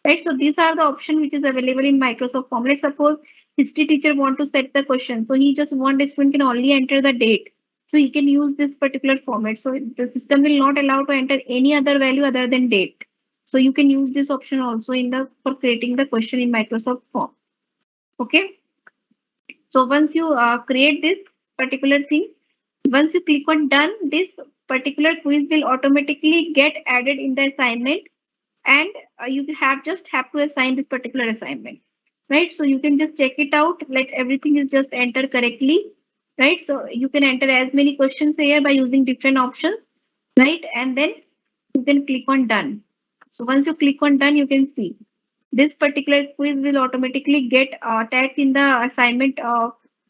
right? So these are the option which is available in Microsoft Form. Let's suppose history teacher want to set the question. So he just want a student can only enter the date. So he can use this particular format. So the system will not allow to enter any other value other than date. So you can use this option also in the for creating the question in Microsoft Form. Okay. So once you create this particular thing, once you click on done, this particular quiz will automatically get added in the assignment, and you have to assign this particular assignment, right? So you can just check it out. Let everything is just entered correctly, right? So you can enter as many questions here by using different options, right? And then you can click on done. So once you click on done, you can see this particular quiz will automatically get attached in the assignment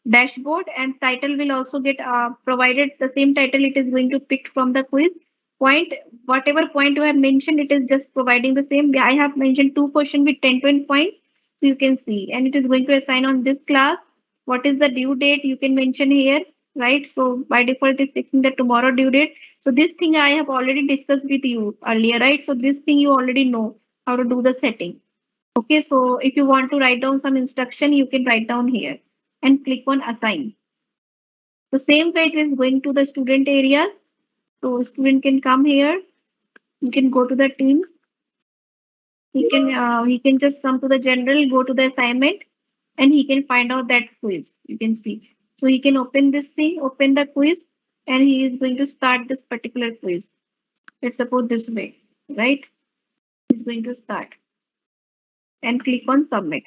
dashboard, and title will also get provided the same title it is going to pick from the quiz point. Whatever point you have mentioned, it is just providing the same. I have mentioned 2 questions with 10 points, so you can see, and it is going to assign on this class. What is the due date? You can mention here, right? So by default, it's taking the tomorrow due date. So this thing I have already discussed with you earlier, right? So this thing you already know how to do the setting. Okay, so if you want to write down some instruction, you can write down here and click on assign. The same way it is going to the student area. So student can come here. You can go to the team. He can just come to the general, go to the assignment. and he can find out that quiz. You can see. So he can open this thing, open the quiz, and he is going to start this particular quiz. Let's suppose this way, right? He's going to start and click on submit.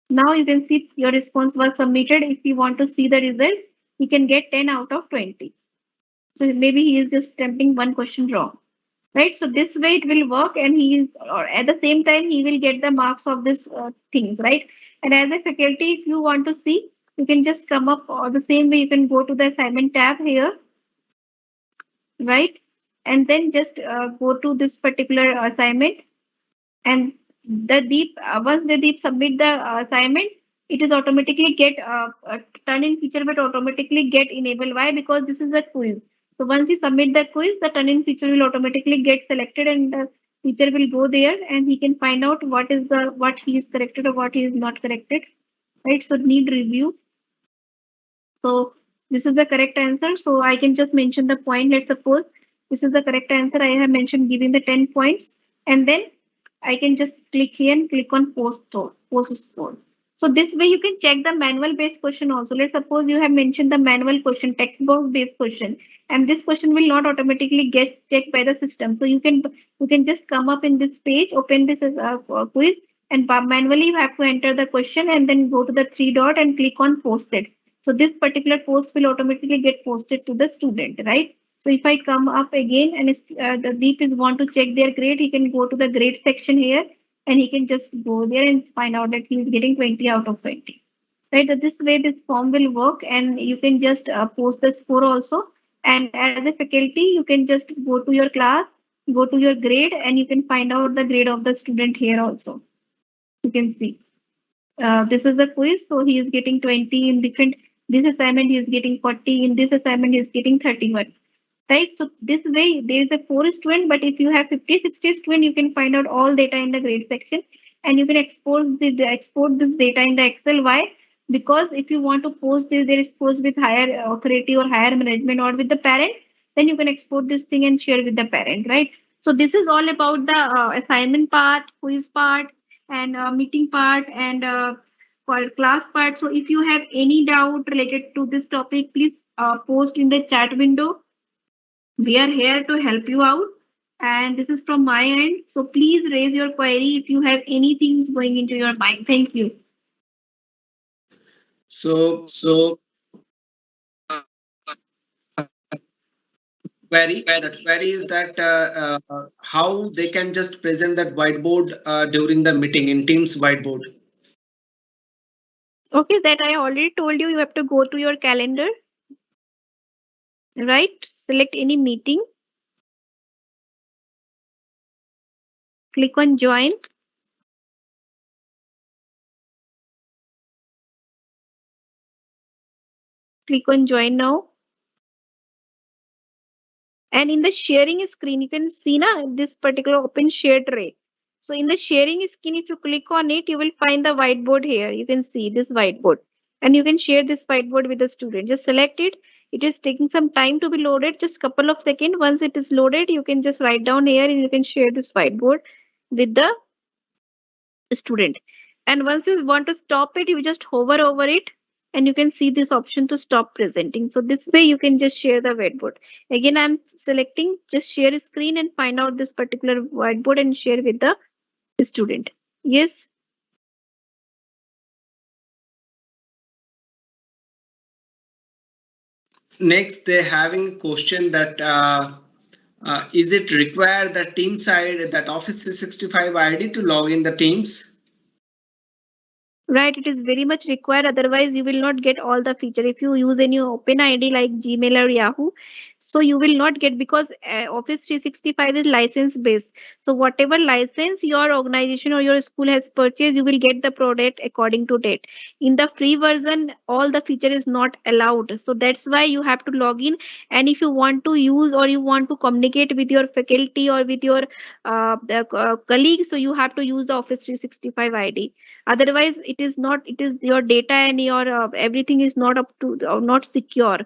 Now you can see your response was submitted. If you want to see the result, he can get 10 out of 20. So maybe he is just attempting one question wrong, right? So this way it will work, and he is, or at the same time, he will get the marks of this things, right? And as a faculty, if you want to see, you can just come up the same way. You can go to the assignment tab here, right? And then just go to this particular assignment, and the deep once the deep submit the assignment, it is automatically get turn in feature will automatically get enabled. Why? Because this is a quiz. So once you submit the quiz, the turn in feature will automatically get selected, and the feature will go there, and he can find out what he is corrected or what he is not corrected, right? So need review. So this is the correct answer. So I can just mention the point. Let's suppose this is the correct answer. I have mentioned giving the 10 points, and then I can just click here and click on post score. So this way you can check the manual based question also. Let's suppose you have mentioned the manual question, text box based question, and this question will not automatically get checked by the system. So you can just come up in this page, open this as a quiz, and manually you have to enter the question and then go to the three dot and click on posted. So this particular post will automatically get posted to the student, right? So if I come up again and the Deep is want to check their grade, he can go to the grade section here, and he can just go there and find out that he is getting 20 out of 20. Right? So this way this form will work, and you can just post the score also. And as a faculty, you can just go to your class, go to your grade, and you can find out the grade of the student here also. You can see. This is the quiz, so he is getting 20 in different. This assignment he is getting 40. In this assignment he is getting 31. Right? So this way there is a 4 student, but if you have 50, 60 student, you can find out all data in the grade section, and you can export this data in the Excel. Why? Because if you want to post this, there is post with higher authority or higher management or with the parent, then you can export this thing and share with the parent, right? So this is all about the assignment part, quiz part, and meeting part, and class part. So if you have any doubt related to this topic, please post in the chat window. We are here to help you out, and this is from my end. So please raise your query if you have anything going into your mind. Thank you. So that query is that how they can just present that whiteboard during the meeting in Teams whiteboard. Okay, that I already told you. You have to go to your calendar, right? Select any meeting. Click on join. Click on join now. And in the sharing screen, you can see now this particular open share tray. So in the sharing screen, if you click on it, you will find the whiteboard here. You can see this whiteboard, and you can share this whiteboard with the student. Just select it. It is taking some time to be loaded, just couple of seconds. Once it is loaded, you can just write down here, and you can share this whiteboard with the student. And once you want to stop it, you just hover over it, and you can see this option to stop presenting. So this way you can just share the whiteboard. Again, I'm selecting just share screen and find out this particular whiteboard and share with the student. Yes. Next, they're having a question that is it required that team side that Office 365 ID to log in the Teams? Right, it is very much required. Otherwise, you will not get all the feature. If you use any open ID like Gmail or Yahoo, so you will not get, because Office 365 is license based. So whatever license your organization or your school has purchased, you will get the product according to that. In the free version, all the feature is not allowed. So that's why you have to log in. And if you want to use or you want to communicate with your faculty or with your colleagues, so you have to use the Office 365 ID. Otherwise it is not, it is your data and your everything is not up to not secure,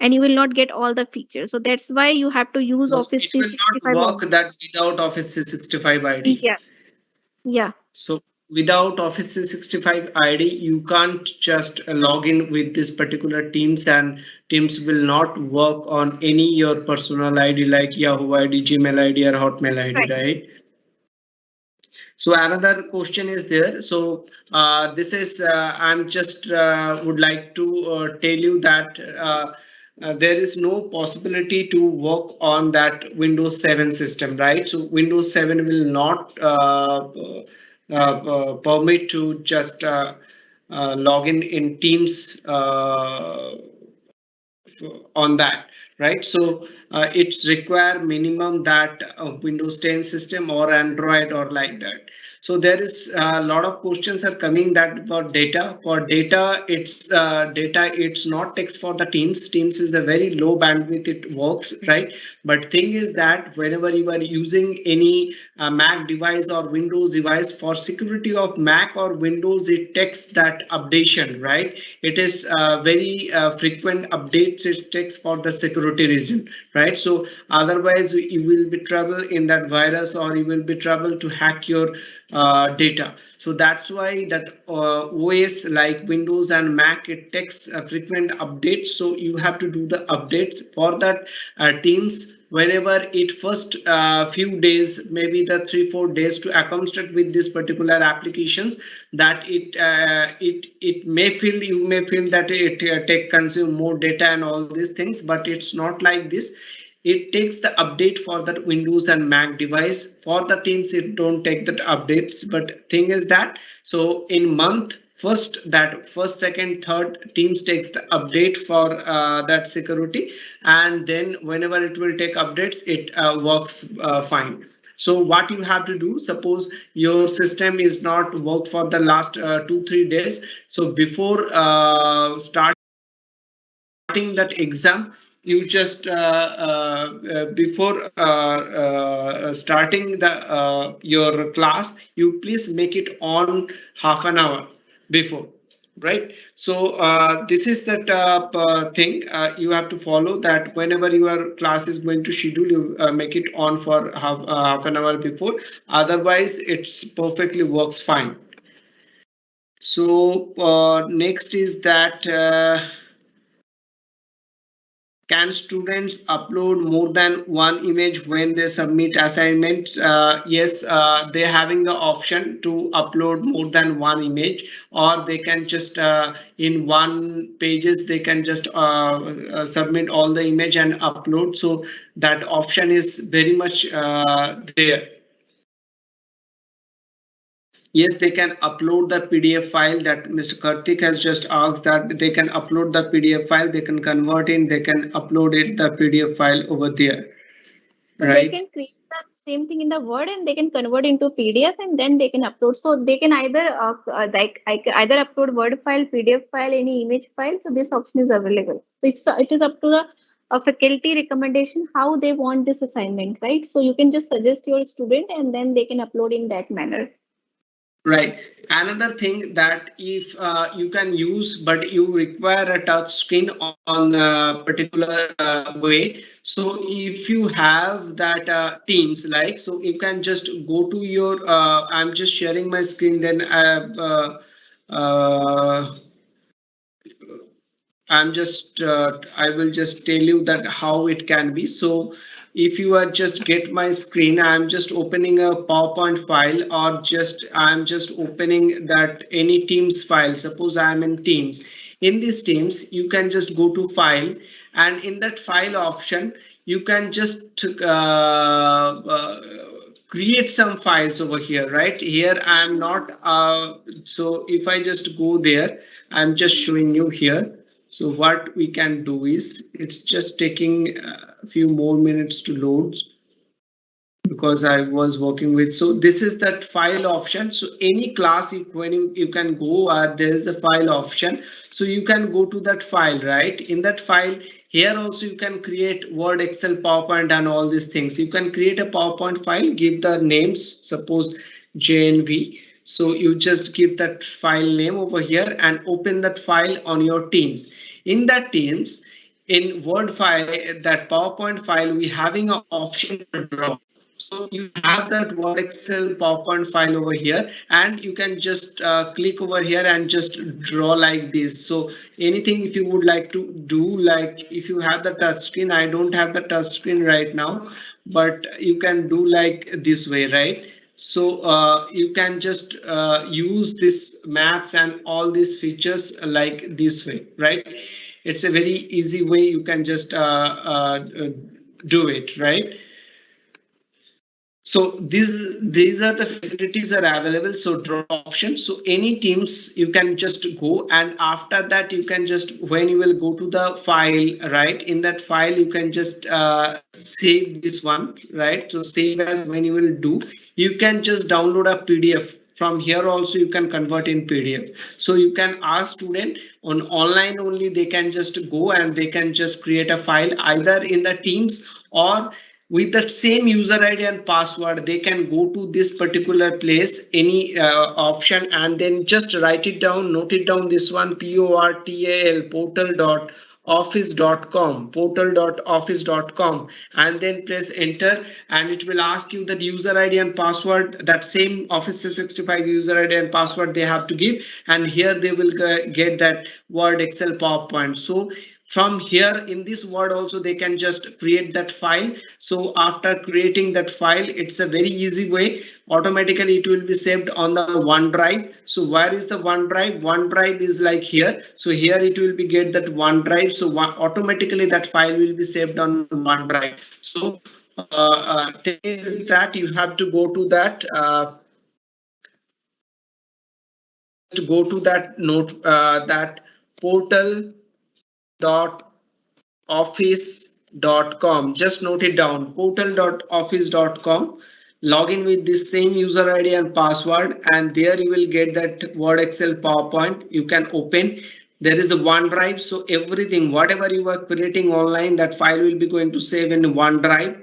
and you will not get all the features. So that's why you have to use So Office it will not 365 work only. that without Office 365 ID. Yes. Yeah. So without Office 365 ID, you can't just log in with this particular Teams, and Teams will not work on any your personal ID like Yahoo ID, Gmail ID, or Hotmail ID, Right. right? So another question is there. So this is I'm just would like to tell you that there is no possibility to work on that Windows 7 system, right? So Windows 7 will not permit to just log in Teams on that, right? So it's require minimum that Windows 10 system or Android or like that. So there is a lot of questions are coming that for data it's not text for the Teams is a very low bandwidth, it works, right? But thing is that whenever you are using any Mac device or Windows device, for security of Mac or Windows, it takes that updation, right? It is very frequent updates it takes for the security reason, right? So otherwise you will be trouble in that virus, or you will be trouble to hack your data. So that's why that OS like Windows and Mac, it takes frequent updates, so you have to do the updates for that Teams whenever it first few days, maybe the 3-4 days to accommodate with this particular applications, that it may feel, you may feel that it take consume more data and all these things, but it's not like this. It takes the update for that Windows and Mac device. For the Teams it don't take that updates, but thing is that, so in month first, that first, second, third, Teams takes the update for that security, and then whenever it will take updates, it works fine. So what you have to do, suppose your system is not worked for the last 2-3 days, so before starting that exam, you just before starting the your class, you please make it on half an hour before, right? So this is that thing you have to follow, that whenever your class is going to schedule, you make it on for half an hour before, otherwise it's perfectly works fine. So next is that can students upload more than one image when they submit assignments? Yes, they're having the option to upload more than one image, or they can just in one pages they can just submit all the image and upload. So that option is very much there. Yes, they can upload the PDF file that Mr. Karthik has just asked, that they can upload the PDF file, they can convert in, they can upload it, the PDF file over there, So they right? can create the same thing in the Word and they can convert into PDF and then they can upload. So they can either either upload Word file, PDF file, any image file. So this option is available. So it is up to the faculty recommendation how they want this assignment, right? So you can just suggest your student and then they can upload in that manner. Right. Another thing that if you can use, but you require a touch screen on a particular way. So if you have that Teams, like, so you can just go to your, I'm just sharing my screen, then I will just tell you that how it can be. So if you are just get my screen, I'm just opening a PowerPoint file, or just I'm just opening that any Teams file. Suppose I'm in Teams. In these Teams, you can just go to file, and in that file option, you can just create some files over here, right? Here I'm not so if I just go there, I'm just showing you here. So what we can do is, it's just taking a few more minutes to load because I was working with. So this is that file option. So any class, when you can go, there is a file option. So you can go to that file, right? In that file, here also you can create Word, Excel, PowerPoint, and all these things. You can create a PowerPoint file, give the names, suppose JNV. So you just give that file name over here and open that file on your Teams. In that Teams, in Word file, that PowerPoint file, we having an option to draw. So you have that Word Excel PowerPoint file over here, and you can just click over here and just draw like this. So anything if you would like to do, like if you have the touch screen, I don't have the touch screen right now, but you can do like this way, right? So you can just use this maths and all these features like this way, right? It's a very easy way you can just do it, right? So these are the facilities are available. So draw option. So any teams you can just go, and after that you can just, when you will go to the file, right? In that file you can just save this one, right? So save as, when you will do, you can just download a PDF. From here also you can convert in PDF. So you can ask student on online only, they can just go and they can just create a file either in the Teams, or with that same user ID and password, they can go to this particular place, any option, and then just write it down, note it down, this one, PORTAL, portal.office.com, and then press enter, and it will ask you that user ID and password, that same Office 365 user ID and password they have to give, and here they will get that Word, Excel, PowerPoint. So from here in this Word also they can just create that file. So after creating that file, it's a very easy way, automatically it will be saved on the OneDrive. So where is the OneDrive? OneDrive is like here. So here it will be get that OneDrive. So automatically that file will be saved on OneDrive. So thing is that you have to go to that note, that portal.office.com. Just note it down, portal.office.com. Log in with this same user ID and password, and there you will get that Word, Excel, PowerPoint. You can open. There is a OneDrive, so everything, whatever you are creating online, that file will be going to save in OneDrive,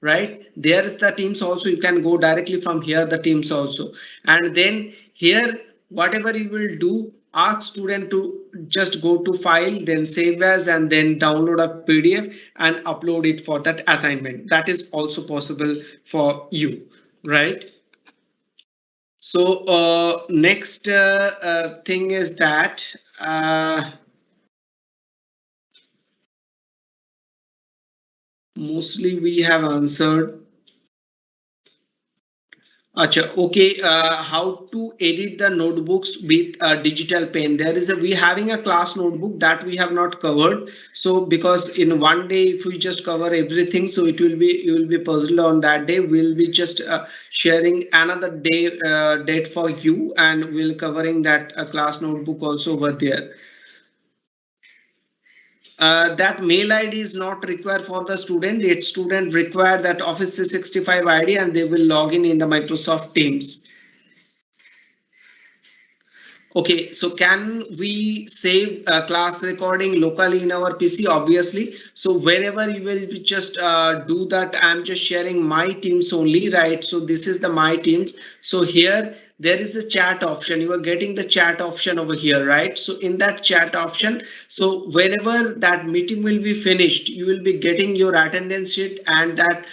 right? There is the Teams also, you can go directly from here, the Teams also. And then here, whatever you will do, ask student to just go to file, then save as, and then download a PDF and upload it for that assignment. That is also possible for you, right? So next thing is that mostly we have answered. Acha, okay, how to edit the notebooks with a digital pen? There is a, we having a class notebook that we have not covered. So because in one day, if we just cover everything, so it will be, you will be puzzled on that day. We'll be just sharing another day date for you, and we'll covering that class notebook also over there. That mail ID is not required for the student. It's student require that Office 365 ID, and they will log in the Microsoft Teams. Okay, so can we save a class recording locally in our PC? Obviously. So wherever you will just do that, I'm just sharing my Teams only, right? So this is the my Teams. So here there is a chat option. You are getting the chat option over here, right? So in that chat option, so whenever that meeting will be finished, you will be getting your attendance sheet, and that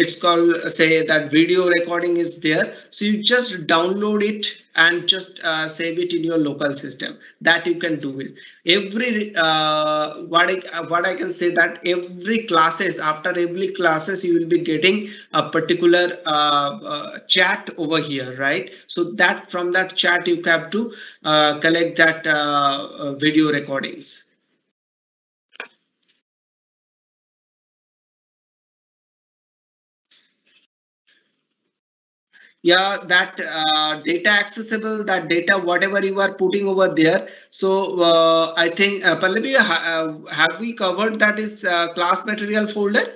it's called, say, that video recording is there. So you just download it and just save it in your local system. That you can do is every what I can say, that every classes, after every classes you will be getting a particular chat over here, right? So that from that chat you have to collect that video recordings. Yeah, that data accessible, that data whatever you are putting over there. So I think Pallavi, have we covered that is class material folder?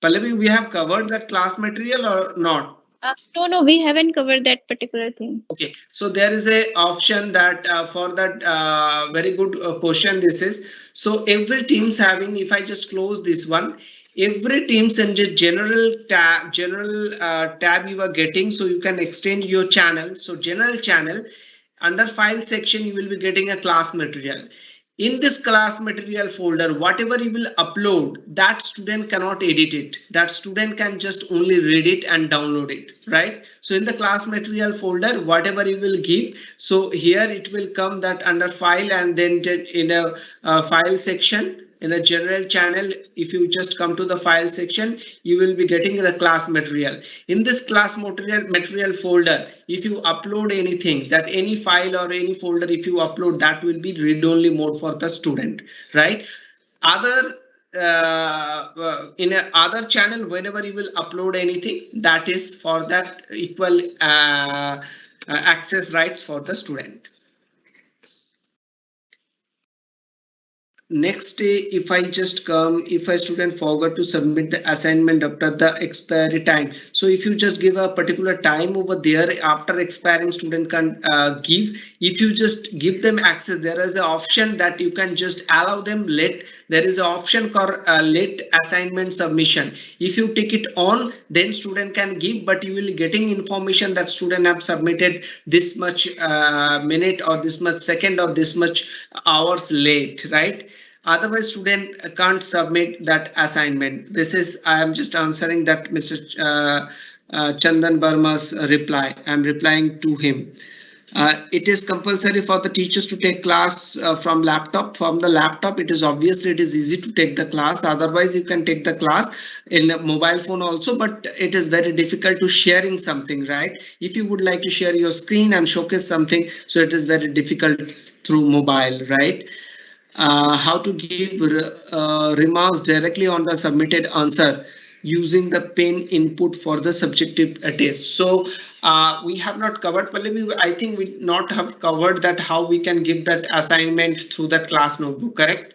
Pallavi, we have covered that class material or not? No, we haven't covered that particular thing. Okay, so there is a option that for that very good question this is. So every team's having, if I just close this one, every Teams and general tab you are getting, so you can extend your channel. So general channel, under file section you will be getting a class material. In this class material folder, whatever you will upload, that student cannot edit it. That student can just only read it and download it, right? So in the class material folder, whatever you will give, so here it will come that under file, and then in a file section, in the general channel, if you just come to the file section, you will be getting the class material. In this class material folder, if you upload anything, that any file or any folder, if you upload, that will be read only mode for the student, right? Other in a other channel, whenever you will upload anything, that is for that equal access rights for the student. Next day, if I just come, if a student forgot to submit the assignment after the expiry time, so if you just give a particular time over there, after expiring, student can give. If you just give them access, there is an option that you can just allow them late. There is an option called late assignment submission. If you take it on, then student can give, but you will be getting information that student have submitted this much minute or this much second or this much hours late, right? Otherwise, student can't submit that assignment. This is, I am just answering that Mr. Chandan Burma's reply. I'm replying to him. It is compulsory for the teachers to take class from laptop. From the laptop, it is obviously it is easy to take the class. Otherwise, you can take the class in a mobile phone also, but it is very difficult to sharing something, right? If you would like to share your screen and showcase something, so it is very difficult through mobile, right? How to give remarks directly on the submitted answer using the pen input for the subjective test. So we have not covered, Pallavi, I think we not have covered that how we can give that assignment through the class notebook, correct?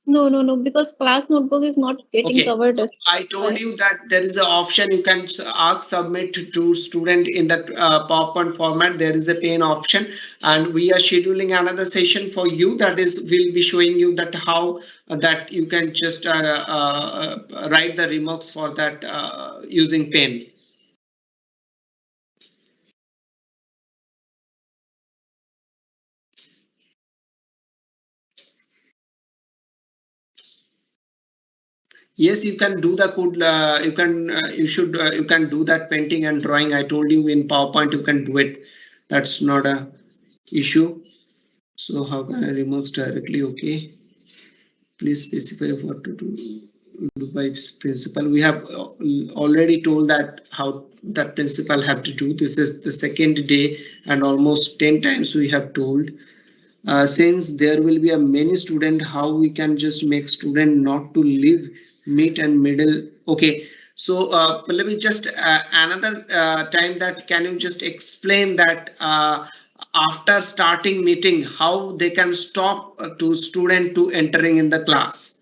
No, because class notebook is not getting covered. So I told you that there is an option you can ask submit to student in that PowerPoint format. There is a pen option, and we are scheduling another session for you. That is, we'll be showing you that how that you can just write the remarks for that using pen. Yes, you can do the code. You can do that painting and drawing. I told you in PowerPoint you can do it. That's not a issue. So how can I remove directly? Okay. Please specify what to do by principal. We have already told that how that principal have to do. This is the second day and almost 10 times we have told. Since there will be a many student, how we can just make student not to leave meet and middle. Okay, so Pallavi, just another time that can you just explain that after starting meeting, how they can stop to student to entering in the class?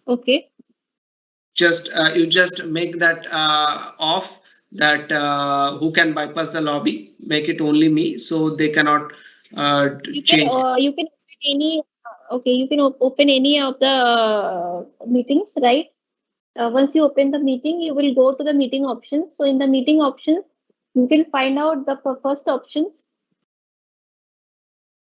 Okay. Just you just make that off, that who can bypass the lobby, make it only me, so they cannot change. You can open any. Okay, you can open any of the meetings, right? Once you open the meeting, you will go to the meeting options. So in the meeting options, you can find out the first options,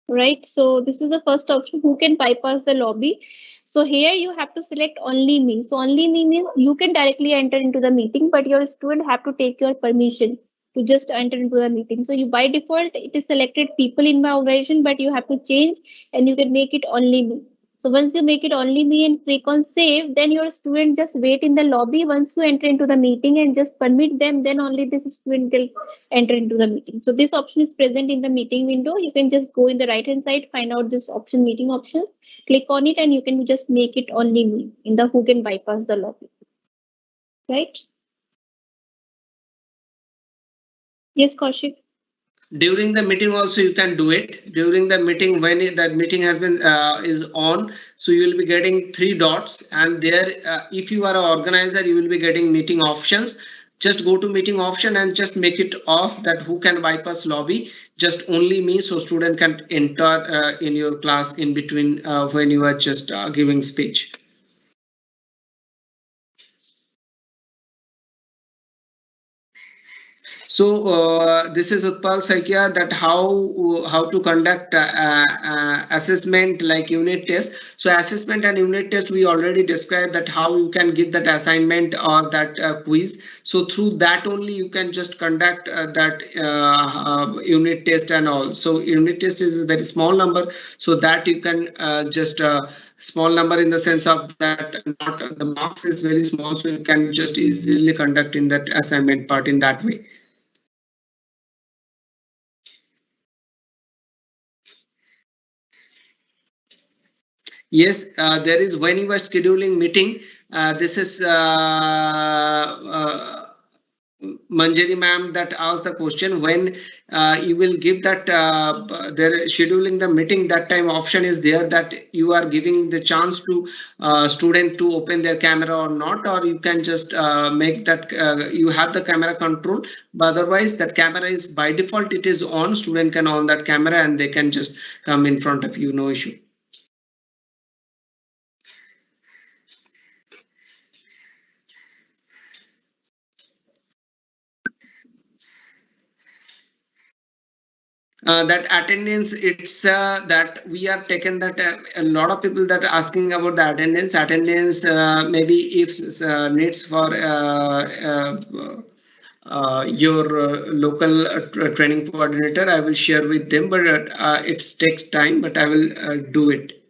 right? So this is the first option, who can bypass the lobby. So here you have to select only me. So only me means you can directly enter into the meeting, but your student have to take your permission to just enter into the meeting. So you by default it is selected people in my organization, but you have to change and you can make it only me. So once you make it only me and click on save, then your student just wait in the lobby. Once you enter into the meeting and just permit them, then only this student will enter into the meeting. So this option is present in the meeting window. You can just go in the right hand side, find out this option, meeting option, click on it, and you can just make it only me in the who can bypass the lobby. Right? Yes, Kaushik. During the meeting also you can do it. During the meeting, when that meeting has been is on, so you will be getting 3 dots, and there if you are an organizer, you will be getting meeting options. just go to meeting option and just make it off, that who can bypass lobby, just only me, so student can enter in your class in between when you are just giving speech. So this is Utpal Saikia, that how to conduct assessment like unit test. So assessment and unit test we already described, that how you can give that assignment or that quiz. So through that only you can just conduct that unit test and all. So unit test is a very small number, so that you can just small number in the sense of that not the marks is very small, so you can just easily conduct in that assignment part in that way. Yes, there is, when you are scheduling meeting, this is Manjari ma'am that asked the question, when you will give that they're scheduling the meeting, that time option is there that you are giving the chance to student to open their camera or not, or you can just make that you have the camera control, but otherwise that camera is by default it is on, student can on that camera and they can just come in front of you, no issue. That attendance, it's that we are taken that a lot of people that are asking about the attendance maybe if needs for your local training coordinator, I will share with them, but it takes time, but I will do it.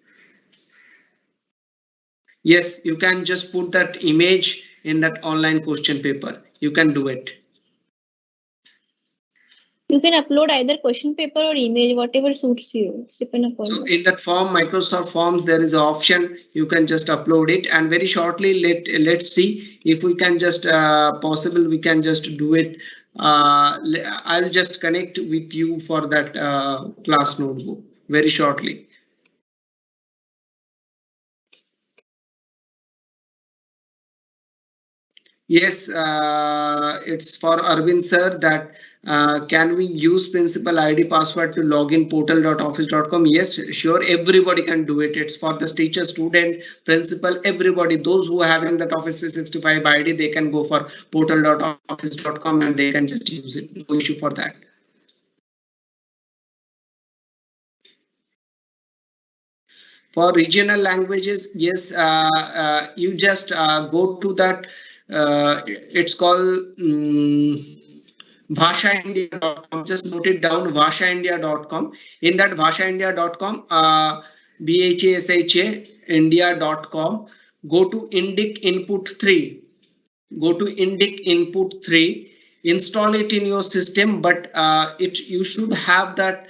Yes, you can just put that image in that online question paper, you can do it. You can upload either question paper or image, whatever suits you. It's depend upon So you. in that form, Microsoft Forms, there is an option you can just upload it, and very shortly let's see if we can just possible we can just do it. I'll just connect with you for that class notebook very shortly. Yes, it's for Arvind sir, that can we use principal ID password to log in portal.office.com? Yes, sure, everybody can do it. It's for the teacher, student, principal, everybody. Those who are having that Office 365 ID, they can go for portal.office.com and they can just use it. No issue for that. For regional languages, yes, you just go to that. It's called bhashaindia.com. Just note it down, bhashaindia.com. In that bhashaindia.com, BHASHA India.com, go to Indic Input 3. Go to Indic Input 3. Install it in your system, but it you should have that